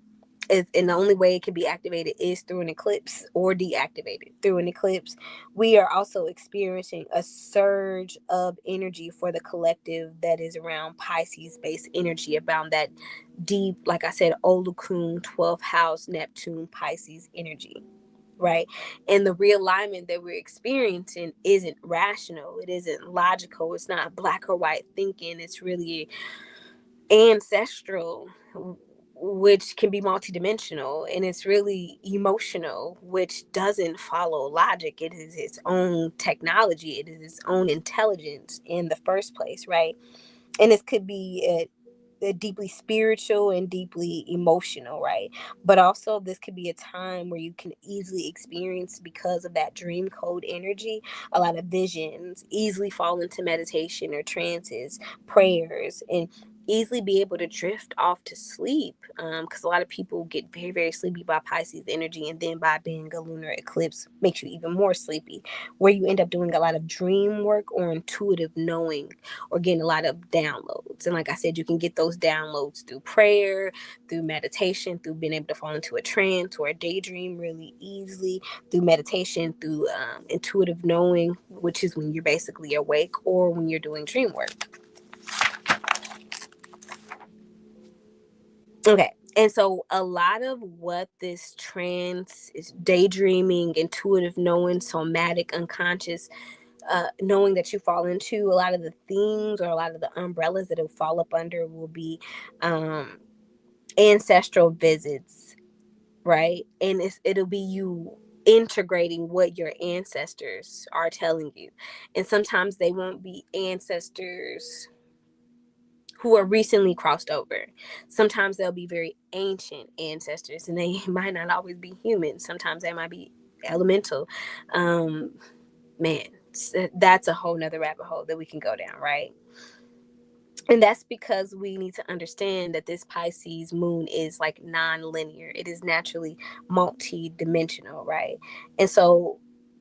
And the only way it can be activated is through an eclipse, or deactivated through an eclipse. We are also experiencing a surge of energy for the collective that is around Pisces based energy, around that deep, like I said, Olokun 12th house Neptune Pisces energy, right? And the realignment that we're experiencing isn't rational, it isn't logical, it's not black or white thinking, it's really ancestral, which can be multidimensional, and it's really emotional, which doesn't follow logic. It is its own technology, it is its own intelligence in the first place, right? And this could be deeply spiritual and deeply emotional, right? But also this could be a time where you can easily experience, because of that dream code energy, a lot of visions, easily fall into meditation or trances, prayers, and easily be able to drift off to sleep, because a lot of people get very, very sleepy by Pisces energy, and then by being a lunar eclipse makes you even more sleepy, where you end up doing a lot of dream work or intuitive knowing, or getting a lot of downloads. And like I said, you can get those downloads through prayer, through meditation, through being able to fall into a trance or a daydream really easily, through meditation, through intuitive knowing, which is when you're basically awake, or when you're doing dream work. Okay. And so a lot of what this trance is, daydreaming, intuitive knowing, somatic, unconscious, knowing that you fall into, a lot of the themes or a lot of the umbrellas that it'll fall up under will be ancestral visits, right? And it'll be you integrating what your ancestors are telling you. And sometimes they won't be ancestors who are recently crossed over. Sometimes they'll be very ancient ancestors, and they might not always be human. Sometimes they might be elemental. Man, that's a whole nother rabbit hole that we can go down, right? And that's because we need to understand that this Pisces moon is like non-linear. It is naturally multi-dimensional, right? And so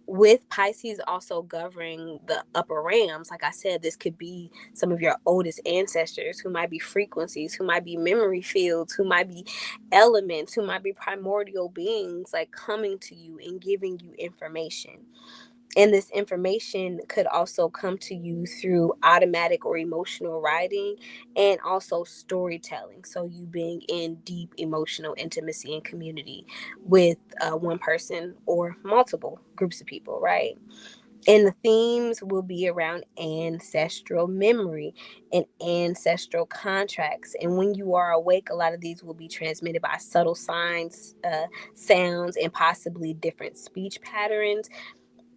with Pisces also governing the upper realms, like I said, this could be some of your oldest ancestors who might be frequencies, who might be memory fields, who might be elements, who might be primordial beings, like coming to you and giving you information. And this information could also come to you through automatic or emotional writing, and also storytelling. So you being in deep emotional intimacy and community with one person or multiple groups of people, right? And the themes will be around ancestral memory and ancestral contracts. And when you are awake, a lot of these will be transmitted by subtle signs, sounds, and possibly different speech patterns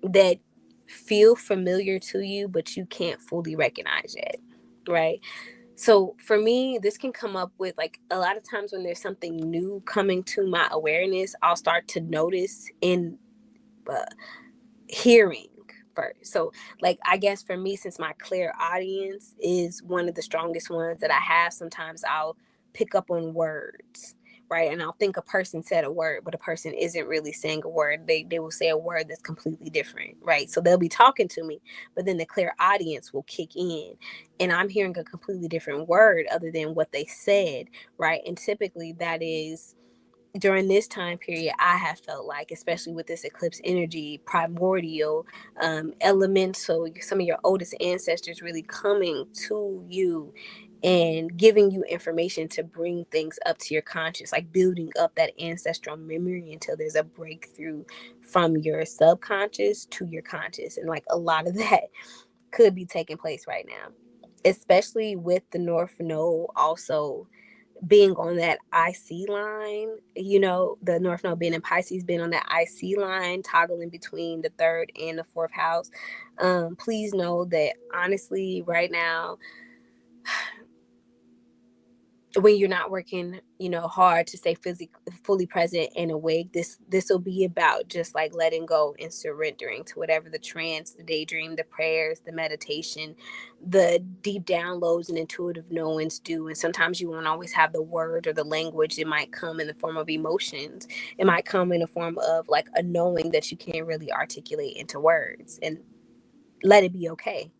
that feel familiar to you, but you can't fully recognize yet, right? So for me, this can come up with, like, a lot of times when there's something new coming to my awareness, I'll start to notice in uh, hearing first. So, like, I guess for me, since my clear audience is one of the strongest ones that I have, sometimes I'll pick up on words, right? And I'll think a person said a word, but a person isn't really saying a word. They will say a word that's completely different, right? So they'll be talking to me, but then the clear audience will kick in and I'm hearing a completely different word other than what they said, right? And typically that is during this time period, I have felt like, especially with this eclipse energy, primordial, elemental, some of your oldest ancestors really coming to you and giving you information to bring things up to your conscious, like building up that ancestral memory until there's a breakthrough from your subconscious to your conscious. And like a lot of that could be taking place right now, especially with the North Node also being on that IC line, the North Node being in Pisces, being on that IC line, toggling between the third and the fourth house. Please know that honestly, right now, when you're not working, hard to stay fully present and awake, this will be about just like letting go and surrendering to whatever the trance, the daydream, the prayers, the meditation, the deep downloads and intuitive knowings do. And sometimes you won't always have the word or the language. It might come in the form of emotions. It might come in the form of like a knowing that you can't really articulate into words, and let it be okay.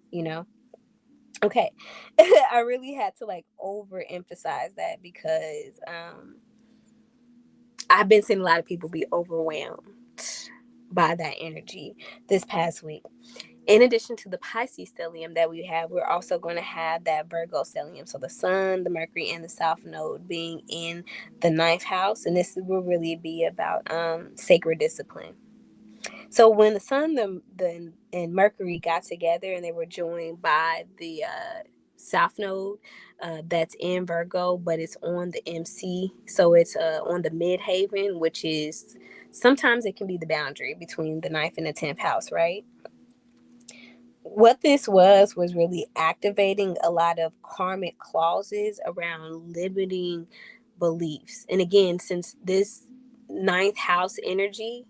Okay. I really had to like overemphasize that because I've been seeing a lot of people be overwhelmed by that energy this past week. In addition to the Pisces stellium that we have, we're also going to have that Virgo stellium. So the Sun, the Mercury, and the South Node being in the ninth house. And this will really be about sacred discipline. So when the Sun, and Mercury got together and they were joined by the South Node, that's in Virgo, but it's on the MC. So it's on the midhaven, which is sometimes it can be the boundary between the ninth and the 10th house, right? What this was really activating a lot of karmic clauses around limiting beliefs. And again, since this ninth house energy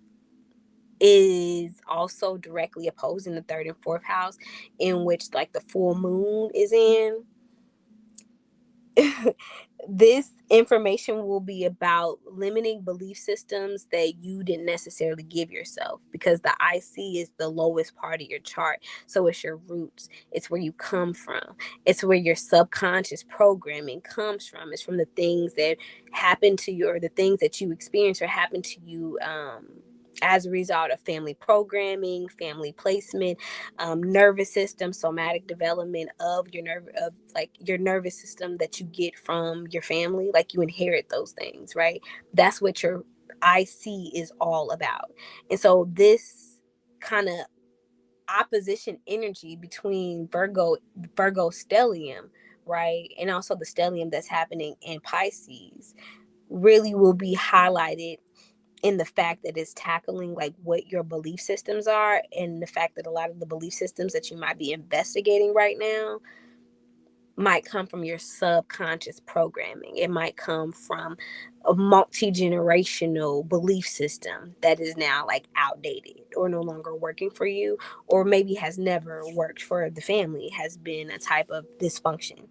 is also directly opposing the third and fourth house, in which like the full moon is in, this information will be about limiting belief systems that you didn't necessarily give yourself, because the IC is the lowest part of your chart. So it's your roots. It's where you come from. It's where your subconscious programming comes from. It's from the things that happen to you, or the things that you experience or happen to you as a result of family programming, family placement, nervous system, somatic development of your nervous system that you get from your family. Like you inherit those things, right? That's what your IC is all about. And so this kind of opposition energy between Virgo stellium, right, and also the stellium that's happening in Pisces really will be highlighted in the fact that it's tackling like what your belief systems are, and the fact that a lot of the belief systems that you might be investigating right now might come from your subconscious programming. It might come from a multi-generational belief system that is now like outdated or no longer working for you, or maybe has never worked for the family, has been a type of dysfunction.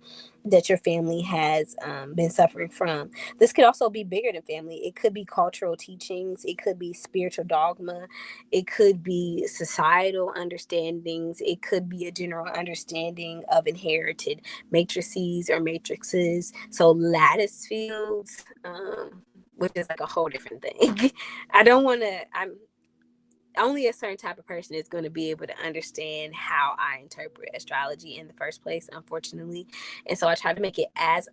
that your family has been suffering from. This could also be bigger than family. It could be cultural teachings. It could be spiritual dogma. It could be societal understandings. It could be a general understanding of inherited matrices or matrices. So lattice fields, which is like a whole different thing. I don't want to, I'm only a certain type of person is going to be able to understand how I interpret astrology in the first place, unfortunately. And so I try to make it as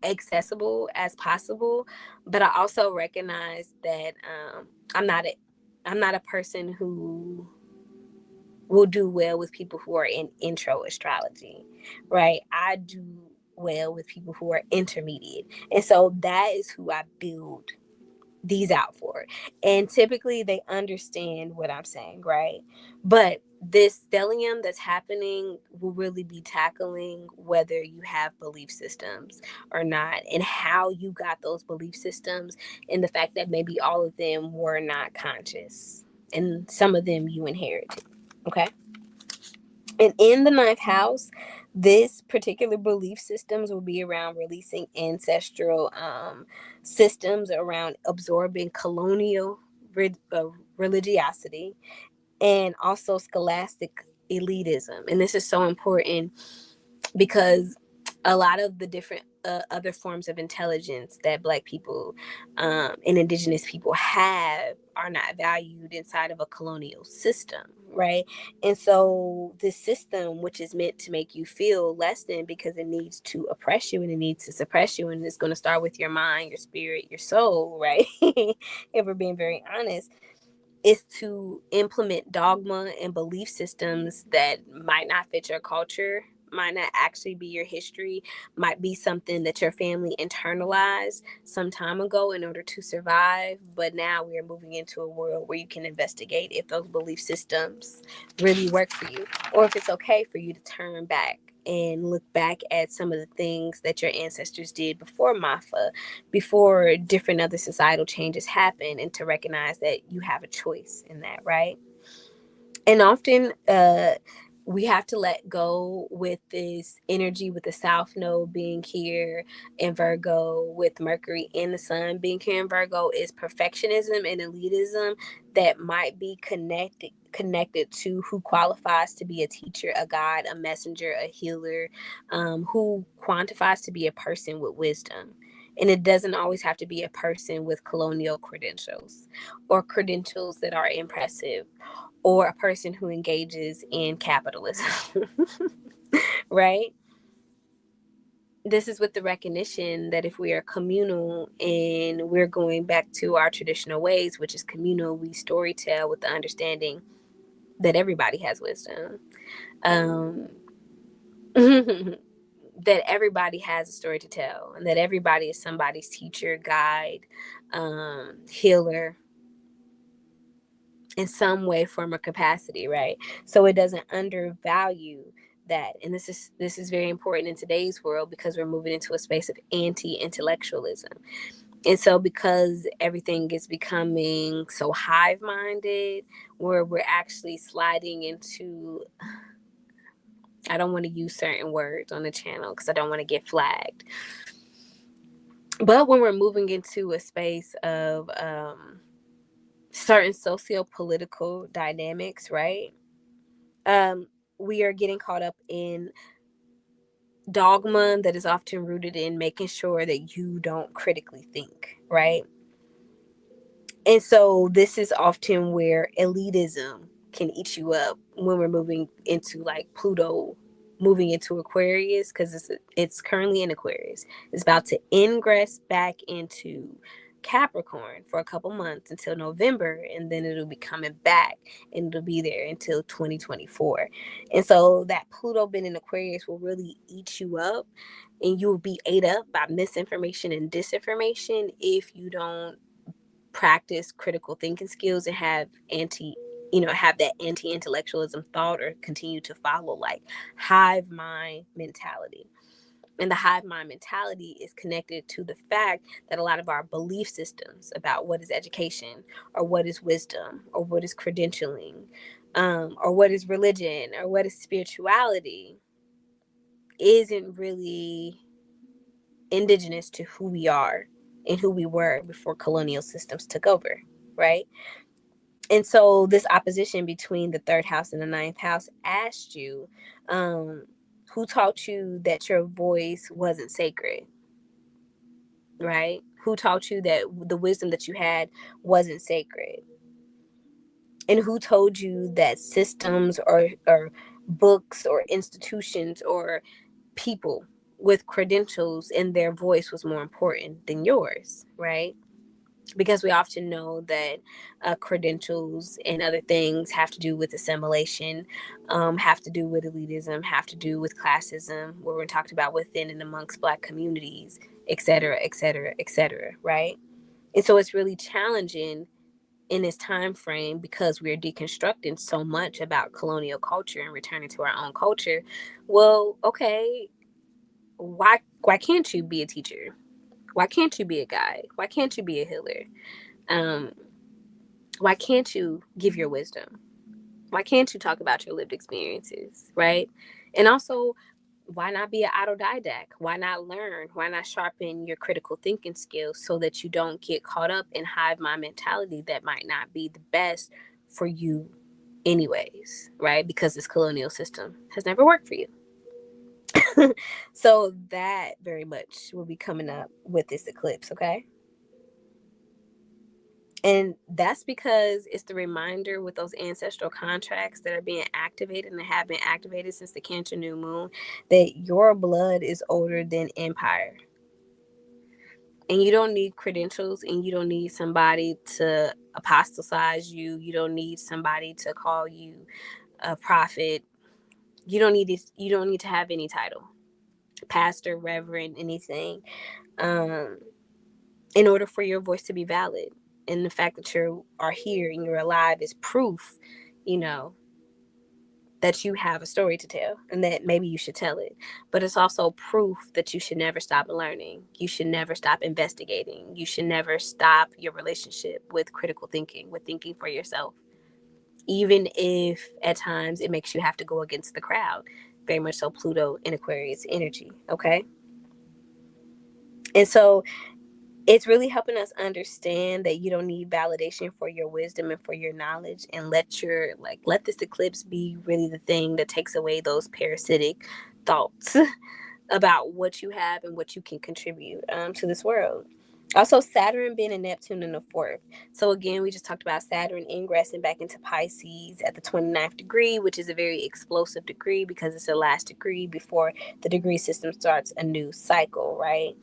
accessible as possible, but I also recognize that I'm not a person who will do well with people who are in intro astrology, right? I do well with people who are intermediate, and so that is who I build these out for. And typically they understand what I'm saying, right? But this stellium that's happening will really be tackling whether you have belief systems or not, and how you got those belief systems, and the fact that maybe all of them were not conscious and some of them you inherited. Okay. And in the ninth house, this particular belief systems will be around releasing ancestral systems, around absorbing colonial religiosity, and also scholastic elitism. And this is so important because a lot of the different other forms of intelligence that Black people and Indigenous people have are not valued inside of a colonial system, right? And so this system, which is meant to make you feel less than because it needs to oppress you and it needs to suppress you, and it's going to start with your mind, your spirit, your soul, right? If we're being very honest, is to implement dogma and belief systems that might not fit your culture, might not actually be your history, might be something that your family internalized some time ago in order to survive. But now we are moving into a world where you can investigate if those belief systems really work for you, or if it's okay for you to turn back and look back at some of the things that your ancestors did before Mafa, before different other societal changes happen, and to recognize that you have a choice in that, right? And often we have to let go with this energy, with the South Node being here in Virgo, with Mercury and the Sun being here in Virgo, is perfectionism and elitism that might be connected to who qualifies to be a teacher, a guide, a messenger, a healer, who quantifies to be a person with wisdom. And it doesn't always have to be a person with colonial credentials or credentials that are impressive, or a person who engages in capitalism, right? This is with the recognition that if we are communal and we're going back to our traditional ways, which is communal, we storytell with the understanding that everybody has wisdom. Um, that everybody has a story to tell, and that everybody is somebody's teacher, guide, healer, in some way, form, or capacity, right? So it doesn't undervalue that. And this is very important in today's world because we're moving into a space of anti-intellectualism. And so because everything is becoming so hive-minded, where we're actually sliding into, I don't want to use certain words on the channel because I don't want to get flagged. But when we're moving into a space of certain socio-political dynamics, right? We are getting caught up in dogma that is often rooted in making sure that you don't critically think, right? And so this is often where elitism can eat you up when we're moving into like Pluto moving into Aquarius, because it's currently in Aquarius. It's about to ingress back into Capricorn for a couple months until November, and then it'll be coming back, and it'll be there until 2024. And so that Pluto being in Aquarius will really eat you up, and you'll be ate up by misinformation and disinformation if you don't practice critical thinking skills and have have that anti-intellectualism thought, or continue to follow like hive mind mentality. And the hive mind mentality is connected to the fact that a lot of our belief systems about what is education, or what is wisdom, or what is credentialing, or what is religion, or what is spirituality, isn't really indigenous to who we are and who we were before colonial systems took over, right? And so this opposition between the third house and the ninth house asked you, who taught you that your voice wasn't sacred, right? Who taught you that the wisdom that you had wasn't sacred? And who told you that systems or books or institutions or people with credentials and their voice was more important than yours, right? Because we often know that credentials and other things have to do with assimilation, have to do with elitism, have to do with classism, where we're talked about within and amongst Black communities, et cetera, et cetera, et cetera, right? And so it's really challenging in this time frame because we're deconstructing so much about colonial culture and returning to our own culture. Well, okay, why can't you be a teacher? Why can't you be a guide? Why can't you be a healer? Um, why can't you give your wisdom? Why can't you talk about your lived experiences, right? And also, why not be an autodidact? Why not learn? Why not sharpen your critical thinking skills so that you don't get caught up in hive mind mentality that might not be the best for you anyways, right? Because this colonial system has never worked for you. So that very much will be coming up with this eclipse, okay? And that's because it's the reminder with those ancestral contracts that are being activated and have been activated since the Cancer new moon that your blood is older than empire. And you don't need credentials and you don't need somebody to apostatize you. You don't need somebody to call you a prophet. You don't need this. You don't need to have any title, pastor, reverend, anything, in order for your voice to be valid. And the fact that you are here and you're alive is proof, you know, that you have a story to tell and that maybe you should tell it. But it's also proof that you should never stop learning. You should never stop investigating. You should never stop your relationship with critical thinking, with thinking for yourself, even if at times it makes you have to go against the crowd. Very much so Pluto in Aquarius energy, okay? And so it's really helping us understand that you don't need validation for your wisdom and for your knowledge, and let this eclipse be really the thing that takes away those parasitic thoughts about what you have and what you can contribute to this world. Also, Saturn being in Neptune in the fourth. So again, we just talked about Saturn ingressing back into Pisces at the 29th degree, which is a very explosive degree because it's the last degree before the degree system starts a new cycle, right?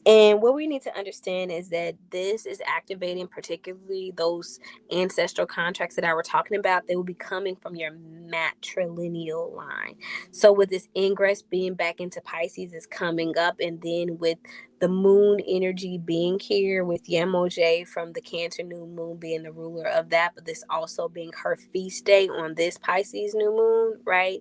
And what we need to understand is that this is activating particularly those ancestral contracts that I were talking about. They will be coming from your matrilineal line. So with this ingress being back into Pisces is coming up, and then with the moon energy being here with Yemoje from the Cancer new moon being the ruler of that, but this also being her feast day on this Pisces new moon, right?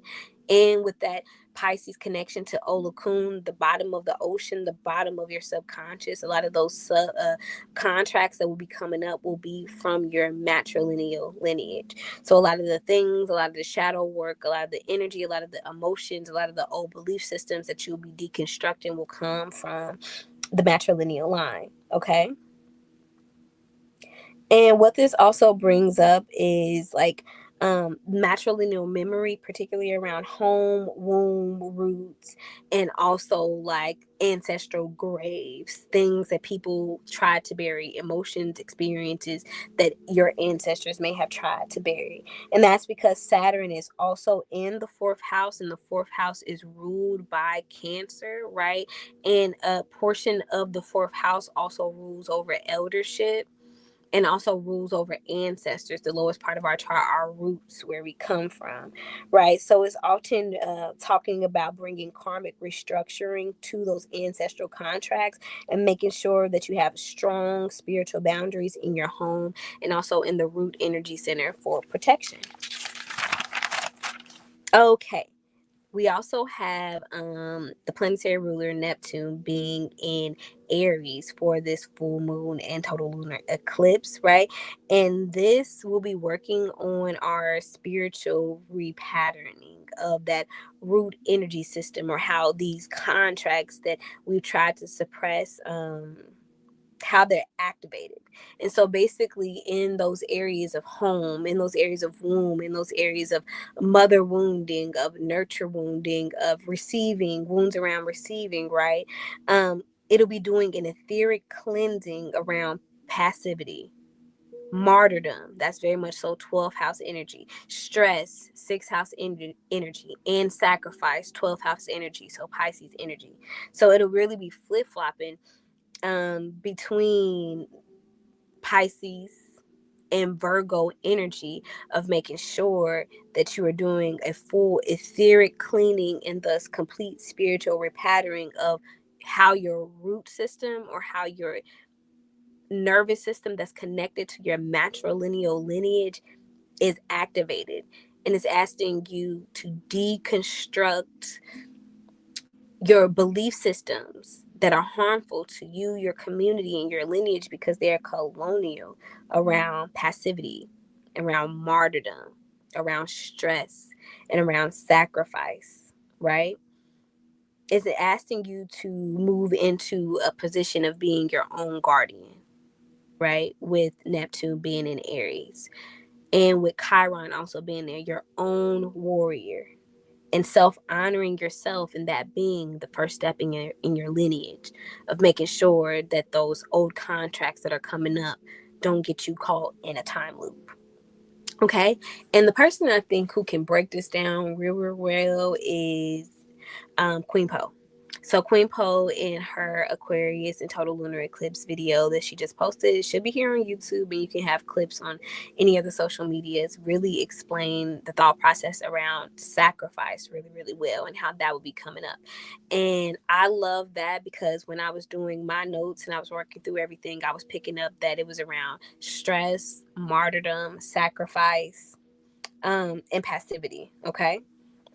And with that Pisces connection to Olokun, the bottom of the ocean, the bottom of your subconscious. A lot of those contracts that will be coming up will be from your matrilineal lineage. So a lot of the things, a lot of the shadow work, a lot of the energy, a lot of the emotions, a lot of the old belief systems that you'll be deconstructing will come from the matrilineal line. Okay. And what this also brings up is like matrilineal memory, particularly around home, womb, roots, and also like ancestral graves, things that people tried to bury, emotions, experiences that your ancestors may have tried to bury. And that's because Saturn is also in the fourth house, and the fourth house is ruled by Cancer, right? And a portion of the fourth house also rules over eldership and also rules over ancestors, the lowest part of our chart, our roots, where we come from, right? So it's often talking about bringing karmic restructuring to those ancestral contracts and making sure that you have strong spiritual boundaries in your home and also in the root energy center for protection. Okay. We also have the planetary ruler Neptune being in Aries for this full moon and total lunar eclipse, right? And this will be working on our spiritual repatterning of that root energy system, or how these contracts that we've tried to suppress, how they're activated. And so basically in those areas of home, in those areas of womb, in those areas of mother wounding, of nurture wounding, of receiving, wounds around receiving, right? It'll be doing an etheric cleansing around passivity, martyrdom, that's very much so 12th house energy, stress, 6th house energy, and sacrifice, 12th house energy, so Pisces energy. So it'll really be flip-flopping between Pisces and Virgo energy, of making sure that you are doing a full etheric cleaning and thus complete spiritual repattering of how your root system, or how your nervous system that's connected to your matrilineal lineage is activated, and is asking you to deconstruct your belief systems that are harmful to you, your community, and your lineage, because they're colonial, around passivity, around martyrdom, around stress, and around sacrifice, right? Is it asking you to move into a position of being your own guardian, right? With Neptune being in Aries, and with Chiron also being there, your own warrior, and self-honoring yourself, and that being the first step in your lineage, of making sure that those old contracts that are coming up don't get you caught in a time loop. Okay. And the person I think who can break this down real well is Queen Poe. So Queen Poe, in her Aquarius and total lunar eclipse video that she just posted, it should be here on YouTube, and you can have clips on any other social medias, really explain the thought process around sacrifice really, really well, and how that would be coming up. And I love that, because when I was doing my notes and I was working through everything, I was picking up that it was around stress, martyrdom, sacrifice, and passivity. Okay.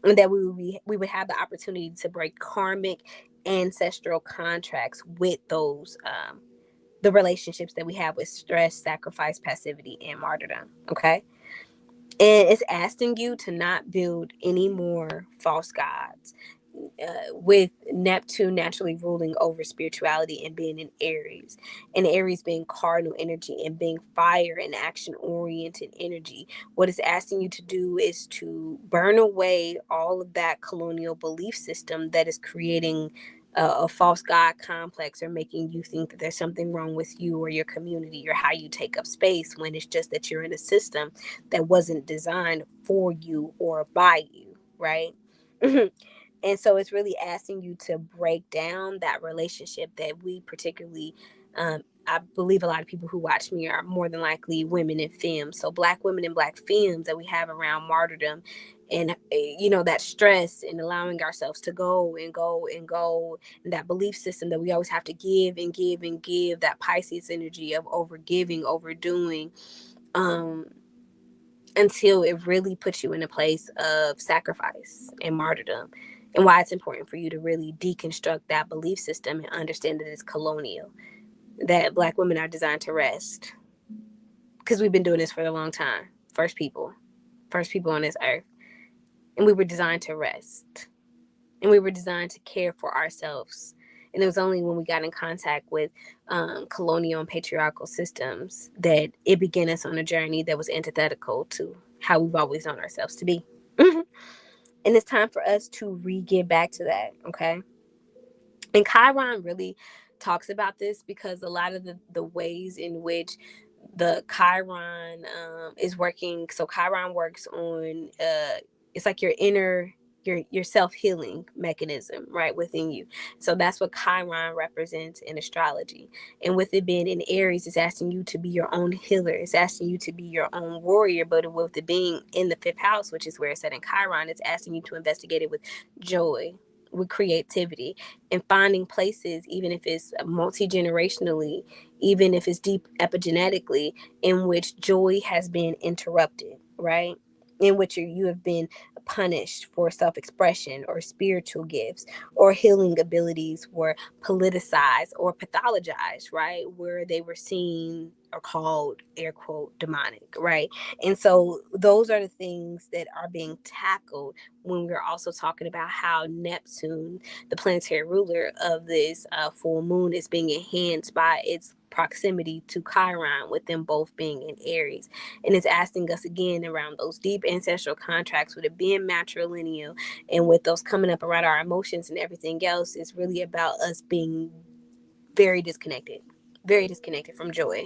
And that we would have the opportunity to break karmic ancestral contracts with those, the relationships that we have with stress, sacrifice, passivity, and martyrdom. Okay. And it's asking you to not build any more false gods, with Neptune naturally ruling over spirituality and being in Aries, and Aries being cardinal energy and being fire and action oriented energy. What it's asking you to do is to burn away all of that colonial belief system that is creating a false god complex, or making you think that there's something wrong with you or your community or how you take up space, when it's just that you're in a system that wasn't designed for you or by you, right? And so it's really asking you to break down that relationship that we particularly, I believe a lot of people who watch me are more than likely women and femmes. So Black women and Black femmes that we have around martyrdom, and that stress, and allowing ourselves to go and go and go, and that belief system that we always have to give and give and give, that Pisces energy of over giving, overdoing, until it really puts you in a place of sacrifice and martyrdom. And why it's important for you to really deconstruct that belief system and understand that it's colonial, that Black women are designed to rest, because we've been doing this for a long time. First people on this earth, and we were designed to rest, and we were designed to care for ourselves. And it was only when we got in contact with colonial and patriarchal systems that it began us on a journey that was antithetical to how we've always known ourselves to be. And it's time for us to get back to that, okay? And Chiron really talks about this, because a lot of the ways in which the Chiron is working. So Chiron works on it's like your inner, your self-healing mechanism right within you. So that's what Chiron represents in astrology. And with it being in Aries, it's asking you to be your own healer. It's asking you to be your own warrior. But with it being in the 5th house, which is where it's set in Chiron, it's asking you to investigate it with joy, with creativity, and finding places, even if it's multi-generationally, even if it's deep epigenetically, in which joy has been interrupted, right? in which you have been punished for self-expression or spiritual gifts, or healing abilities were politicized or pathologized, right? Where they were seen or called, air quote, demonic, right? And so those are the things that are being tackled when we're also talking about how Neptune, the planetary ruler of this full moon, is being enhanced by its proximity to Chiron, with them both being in Aries. And it's asking us again around those deep ancestral contracts, with it being matrilineal and with those coming up around our emotions and everything else. It's really about us being very disconnected. Very disconnected from joy,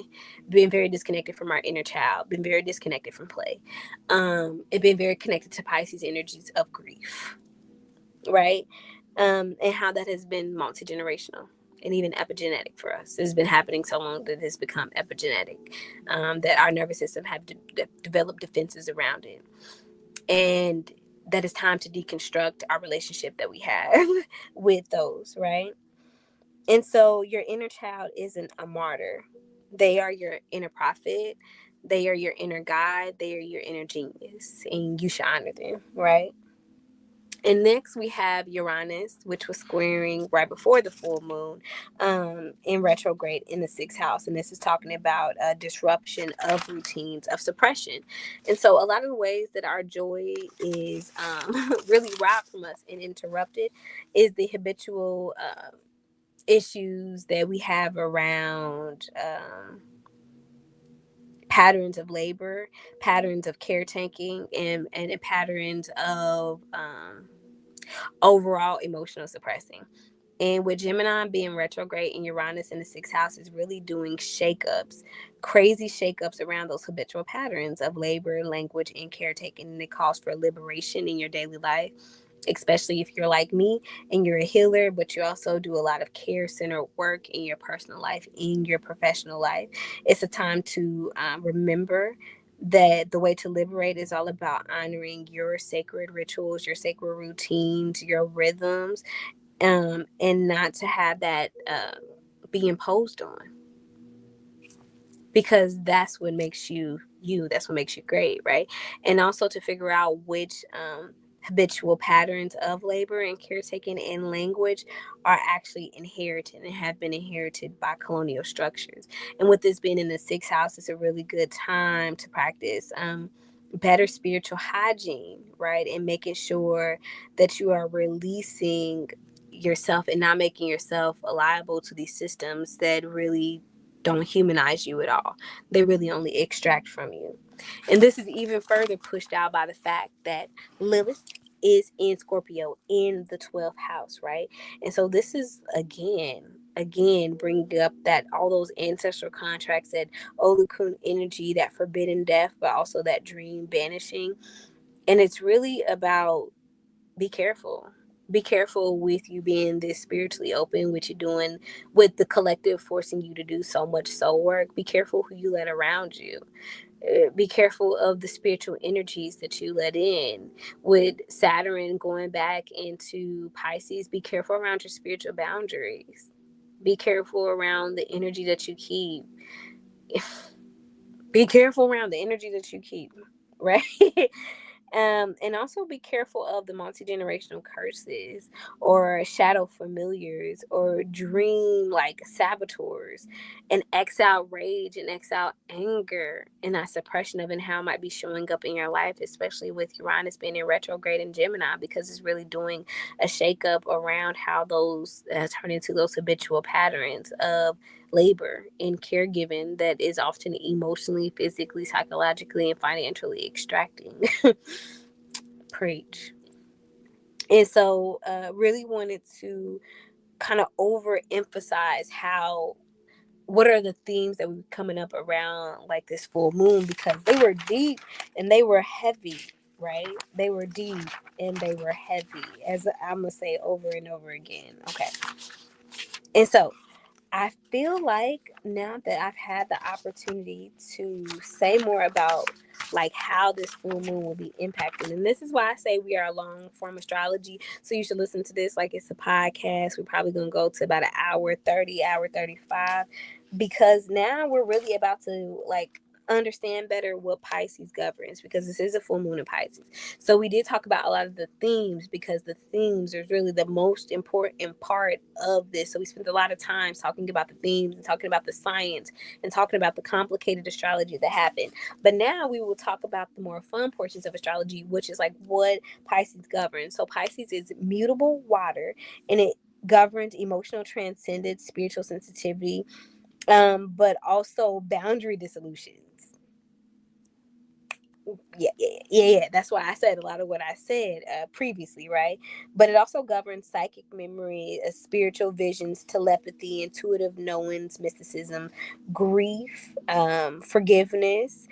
being very disconnected from our inner child, being very disconnected from play, and being very connected to Pisces energies of grief, right? And how that has been multi-generational and even epigenetic for us. It's been happening so long that it's become epigenetic, that our nervous system have developed defenses around it. And that it's time to deconstruct our relationship that we have with those, right? And so your inner child isn't a martyr. They are your inner prophet. They are your inner guide. They are your inner genius. And you should honor them, right? And next we have Uranus, which was squaring right before the full moon, in retrograde in the sixth house. And this is talking about disruption of routines, of suppression. And so a lot of the ways that our joy is really robbed from us and interrupted is the habitual issues that we have around patterns of labor, patterns of caretaking, and patterns of overall emotional suppressing. And with Gemini being retrograde and Uranus in the sixth house is really doing shakeups, crazy shakeups around those habitual patterns of labor, language, and caretaking. And it calls for liberation in your daily life, especially if you're like me and you're a healer, but you also do a lot of care centered work in your personal life, in your professional life. It's a time to remember that the way to liberate is all about honoring your sacred rituals, your sacred routines, your rhythms, and not to have that be imposed on, because that's what makes you you. That's what makes you great, right? And also to figure out which habitual patterns of labor and caretaking and language are actually inherited and have been inherited by colonial structures. And with this being in the sixth house, it's a really good time to practice better spiritual hygiene, right? And making sure that you are releasing yourself and not making yourself liable to these systems that really don't humanize you at all. They really only extract from you. And this is even further pushed out by the fact that Lilith is in Scorpio in the 12th house, right? And so this is again bringing up that all those ancestral contracts, that Olukun energy, that forbidden death, but also that dream banishing. And it's really about be careful. Be careful with you being this spiritually open, with you doing, with the collective forcing you to do so much soul work. Be careful who you let around you. Be careful of the spiritual energies that you let in. With Saturn going back into Pisces, be careful around your spiritual boundaries. Be careful around the energy that you keep. Be careful around the energy that you keep, right? And also be careful of the multi-generational curses or shadow familiars or dream like saboteurs and exile rage and exile anger and that suppression of and how it might be showing up in your life, especially with Uranus being in retrograde in Gemini, because it's really doing a shakeup around how those turn into those habitual patterns of labor and caregiving that is often emotionally, physically, psychologically, and financially extracting. Preach. And so, really wanted to kind of overemphasize how what are the themes that were coming up around like this full moon, because they were deep and they were heavy, right? They were deep and they were heavy, as I'm gonna say over and over again. Okay. And so I feel like now that I've had the opportunity to say more about like how this full moon will be impacted, and this is why I say we are a long form astrology. So you should listen to this like it's a podcast. We're probably gonna go to about an hour 30, hour 35, because now we're really about to like understand better what Pisces governs, because this is a full moon in Pisces. So we did talk about a lot of the themes, because the themes is really the most important part of this. So we spent a lot of time talking about the themes and talking about the science and talking about the complicated astrology that happened. But now we will talk about the more fun portions of astrology, which is like what Pisces governs. So Pisces is mutable water, and it governs emotional transcendence, spiritual sensitivity, but also boundary dissolutions. Yeah. That's why I said a lot of what I said previously, right? But it also governs psychic memory, spiritual visions, telepathy, intuitive knowings, mysticism, grief, forgiveness,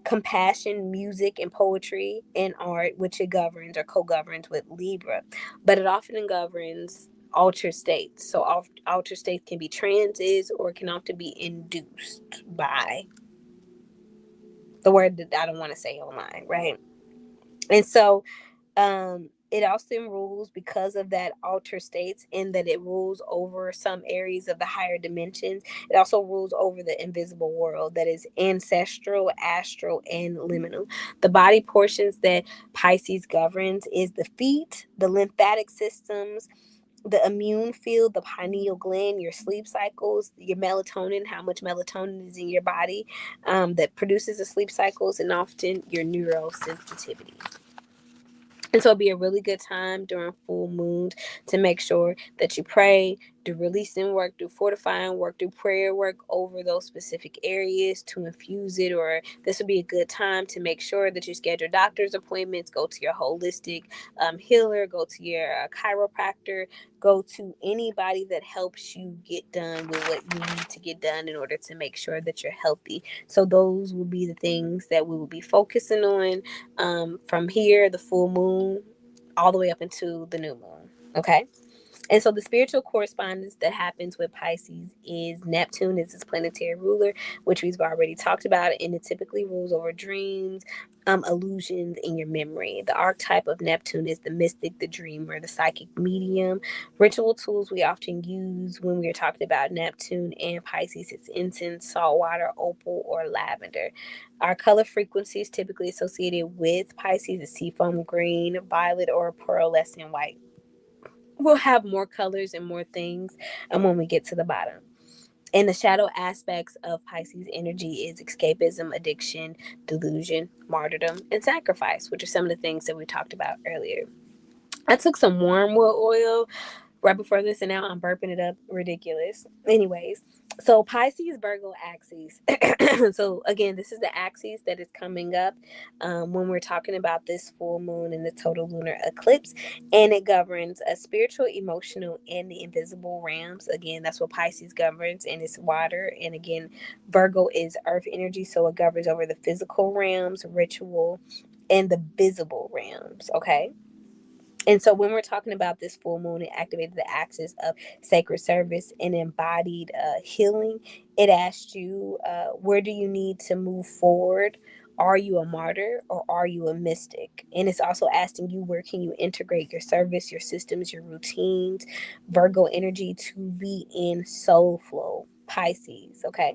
compassion, music, and poetry, and art, which it governs or co-governs with Libra. But it often governs altered states. So altered states can be transits or can often be induced by the word that I don't want to say online, right? And so it also rules because of that altered states, in that it rules over some areas of the higher dimensions. It also rules over the invisible world, that is ancestral, astral, and liminal. The body portions that Pisces governs is the feet, the lymphatic systems, the immune field, the pineal gland, your sleep cycles, your melatonin, how much melatonin is in your body, that produces the sleep cycles, and often your neurosensitivity. And so it'd be a really good time during full moons to make sure that you pray, do releasing work, do fortifying work, do prayer work over those specific areas to infuse it. Or this would be a good time to make sure that you schedule doctor's appointments, go to your holistic healer, go to your chiropractor, go to anybody that helps you get done with what you need to get done in order to make sure that you're healthy. So those will be the things that we will be focusing on from here, the full moon, all the way up into the new moon. Okay. And so the spiritual correspondence that happens with Pisces is Neptune is its planetary ruler, which we've already talked about, and it typically rules over dreams, illusions, in your memory. The archetype of Neptune is the mystic, the dreamer, the psychic medium. Ritual tools we often use when we're talking about Neptune and Pisces, it's incense, salt water, opal, or lavender. Our color frequencies typically associated with Pisces is seafoam green, violet, or pearlescent white. We'll have more colors and more things when we get to the bottom. And the shadow aspects of Pisces energy is escapism, addiction, delusion, martyrdom, and sacrifice, which are some of the things that we talked about earlier. I took some wormwood oil right before this, and now I'm burping it up. Ridiculous. Anyways, so Pisces Virgo axis. So again, this is the axis that is coming up when we're talking about this full moon and the total lunar eclipse, and it governs a spiritual, emotional, and the invisible realms. Again, that's what Pisces governs, and it's water. And again, Virgo is earth energy, so it governs over the physical realms, ritual, and the visible realms. Okay. And so when we're talking about this full moon, it activated the axis of sacred service and embodied healing. It asked you, where do you need to move forward? Are you a martyr or are you a mystic? And it's also asking you, where can you integrate your service, your systems, your routines, Virgo energy, to be in soul flow, Pisces, okay?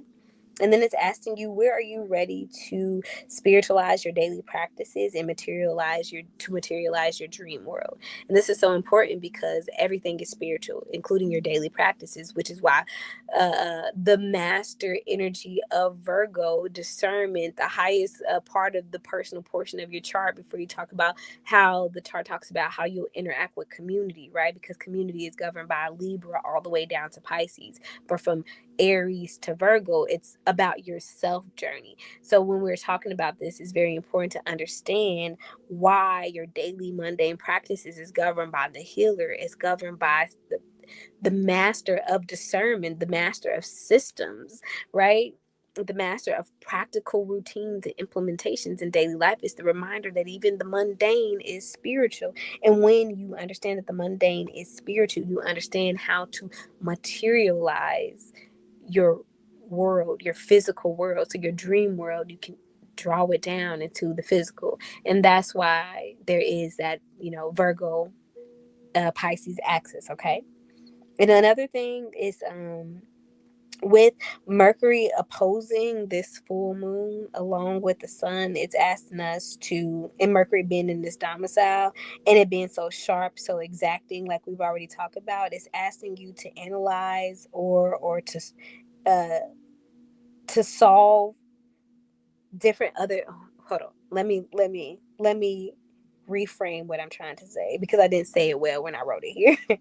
And then it's asking you, where are you ready to spiritualize your daily practices and materialize your dream world? And this is so important because everything is spiritual, including your daily practices, which is why the master energy of Virgo, discernment, the highest part of the personal portion of your chart, before you talk about how the chart talks about how you'll interact with community, right? Because community is governed by Libra all the way down to Pisces. But from Aries to Virgo, it's about your self journey. So when we're talking about this, it's very important to understand why your daily mundane practices is governed by the healer. It's governed by the master of discernment, the master of systems, right? The master of practical routines and implementations in daily life. Is the reminder that even the mundane is spiritual. And when you understand that the mundane is spiritual, you understand how to materialize your world, your physical world. So your dream world, you can draw it down into the physical. And that's why there is that, Virgo Pisces axis, okay? And another thing is With Mercury opposing this full moon along with the sun, it's asking us to, and Mercury being in this domicile and it being so sharp, so exacting, like we've already talked about, it's asking you to analyze or uh to solve different other. Oh, hold on, let me reframe what I'm trying to say because I didn't say it well when I wrote it here.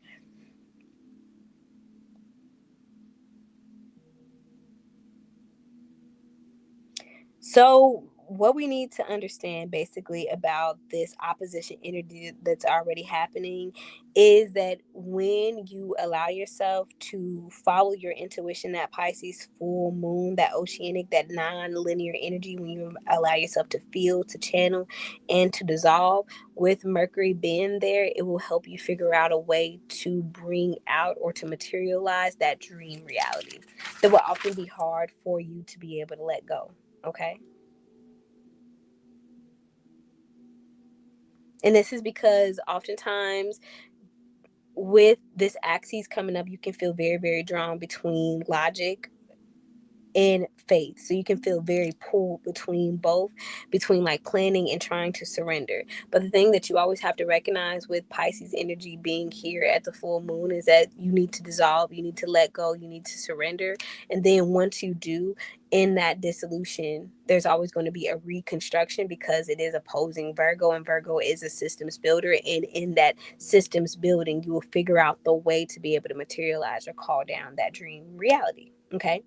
So, what we need to understand basically about this opposition energy that's already happening is that when you allow yourself to follow your intuition, that Pisces full moon, that oceanic, that non linear energy, when you allow yourself to feel, to channel, and to dissolve, with Mercury being there, it will help you figure out a way to bring out or to materialize that dream reality that will often be hard for you to be able to let go. Okay. And this is because oftentimes with this axis coming up, you can feel very, very drawn between logic and faith. So you can feel very pulled between both, between like planning and trying to surrender. But the thing that you always have to recognize with Pisces energy being here at the full moon is that you need to dissolve, you need to let go, you need to surrender. And then once you do, in that dissolution, there's always going to be a reconstruction because it is opposing Virgo, and Virgo is a systems builder. And in that systems building, you will figure out the way to be able to materialize or call down that dream reality. Okay.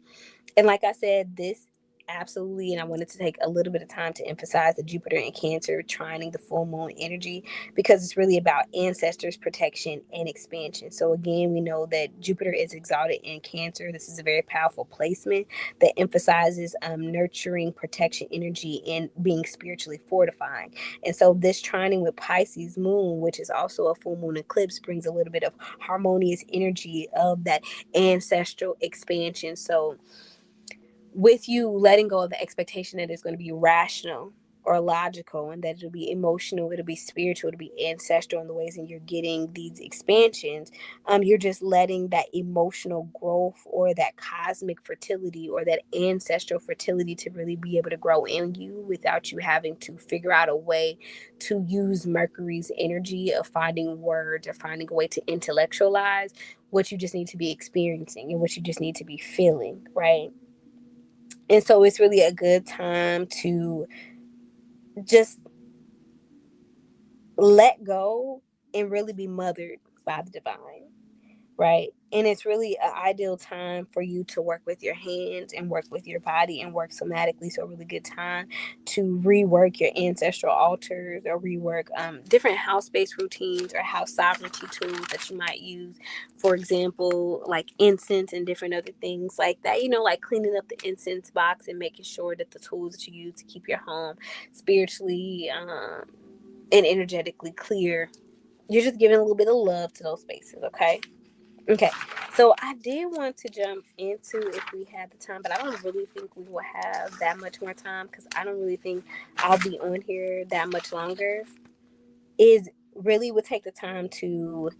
And like I said, this absolutely, and I wanted to take a little bit of time to emphasize the Jupiter and Cancer trining the full moon energy because it's really about ancestors, protection, and expansion. So again, we know that Jupiter is exalted in Cancer. This is a very powerful placement that emphasizes nurturing, protection energy, and being spiritually fortifying. And so this trining with Pisces moon, which is also a full moon eclipse, brings a little bit of harmonious energy of that ancestral expansion. So with you letting go of the expectation that it's going to be rational or logical and that it'll be emotional, it'll be spiritual, it'll be ancestral in the ways and you're getting these expansions, you're just letting that emotional growth or that cosmic fertility or that ancestral fertility to really be able to grow in you without you having to figure out a way to use Mercury's energy of finding words or finding a way to intellectualize what you just need to be experiencing and what you just need to be feeling, right? And so it's really a good time to just let go and really be mothered by the divine, right? And it's really an ideal time for you to work with your hands and work with your body and work somatically. So a really good time to rework your ancestral altars or rework different house-based routines or house sovereignty tools that you might use. For example, like incense and different other things like that. You know, like cleaning up the incense box and making sure that the tools that you use to keep your home spiritually and energetically clear. You're just giving a little bit of love to those spaces, okay? Okay, so I did want to jump into if we had the time, but I don't really think we will have that much more time because I don't really think I'll be on here that much longer. Is really would take the time to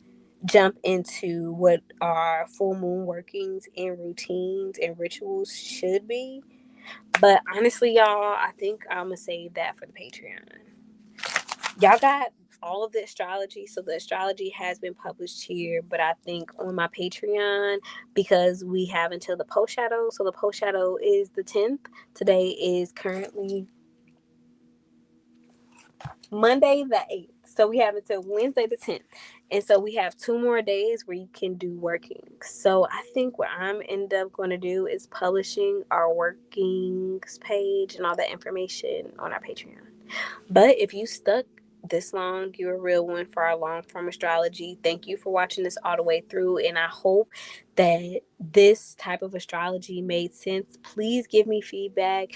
jump into what our full moon workings and routines and rituals should be. But honestly, y'all, I think I'm gonna save that for the Patreon. Y'all got all of the astrology. So the astrology has been published here, but I think on my Patreon, because we have until the post shadow. So the post shadow is the 10th. Today is currently Monday the 8th. So we have until Wednesday the 10th. And so we have 2 more days where you can do workings. So I think what I'm end up going to do is publishing our workings page and all that information on our Patreon. But if you stuck this long, you're a real one for our long form astrology. Thank you for watching this all the way through. And I hope that this type of astrology made sense. Please give me feedback.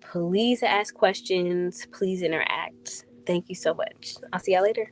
Please ask questions. Please interact. Thank you so much. I'll see y'all later.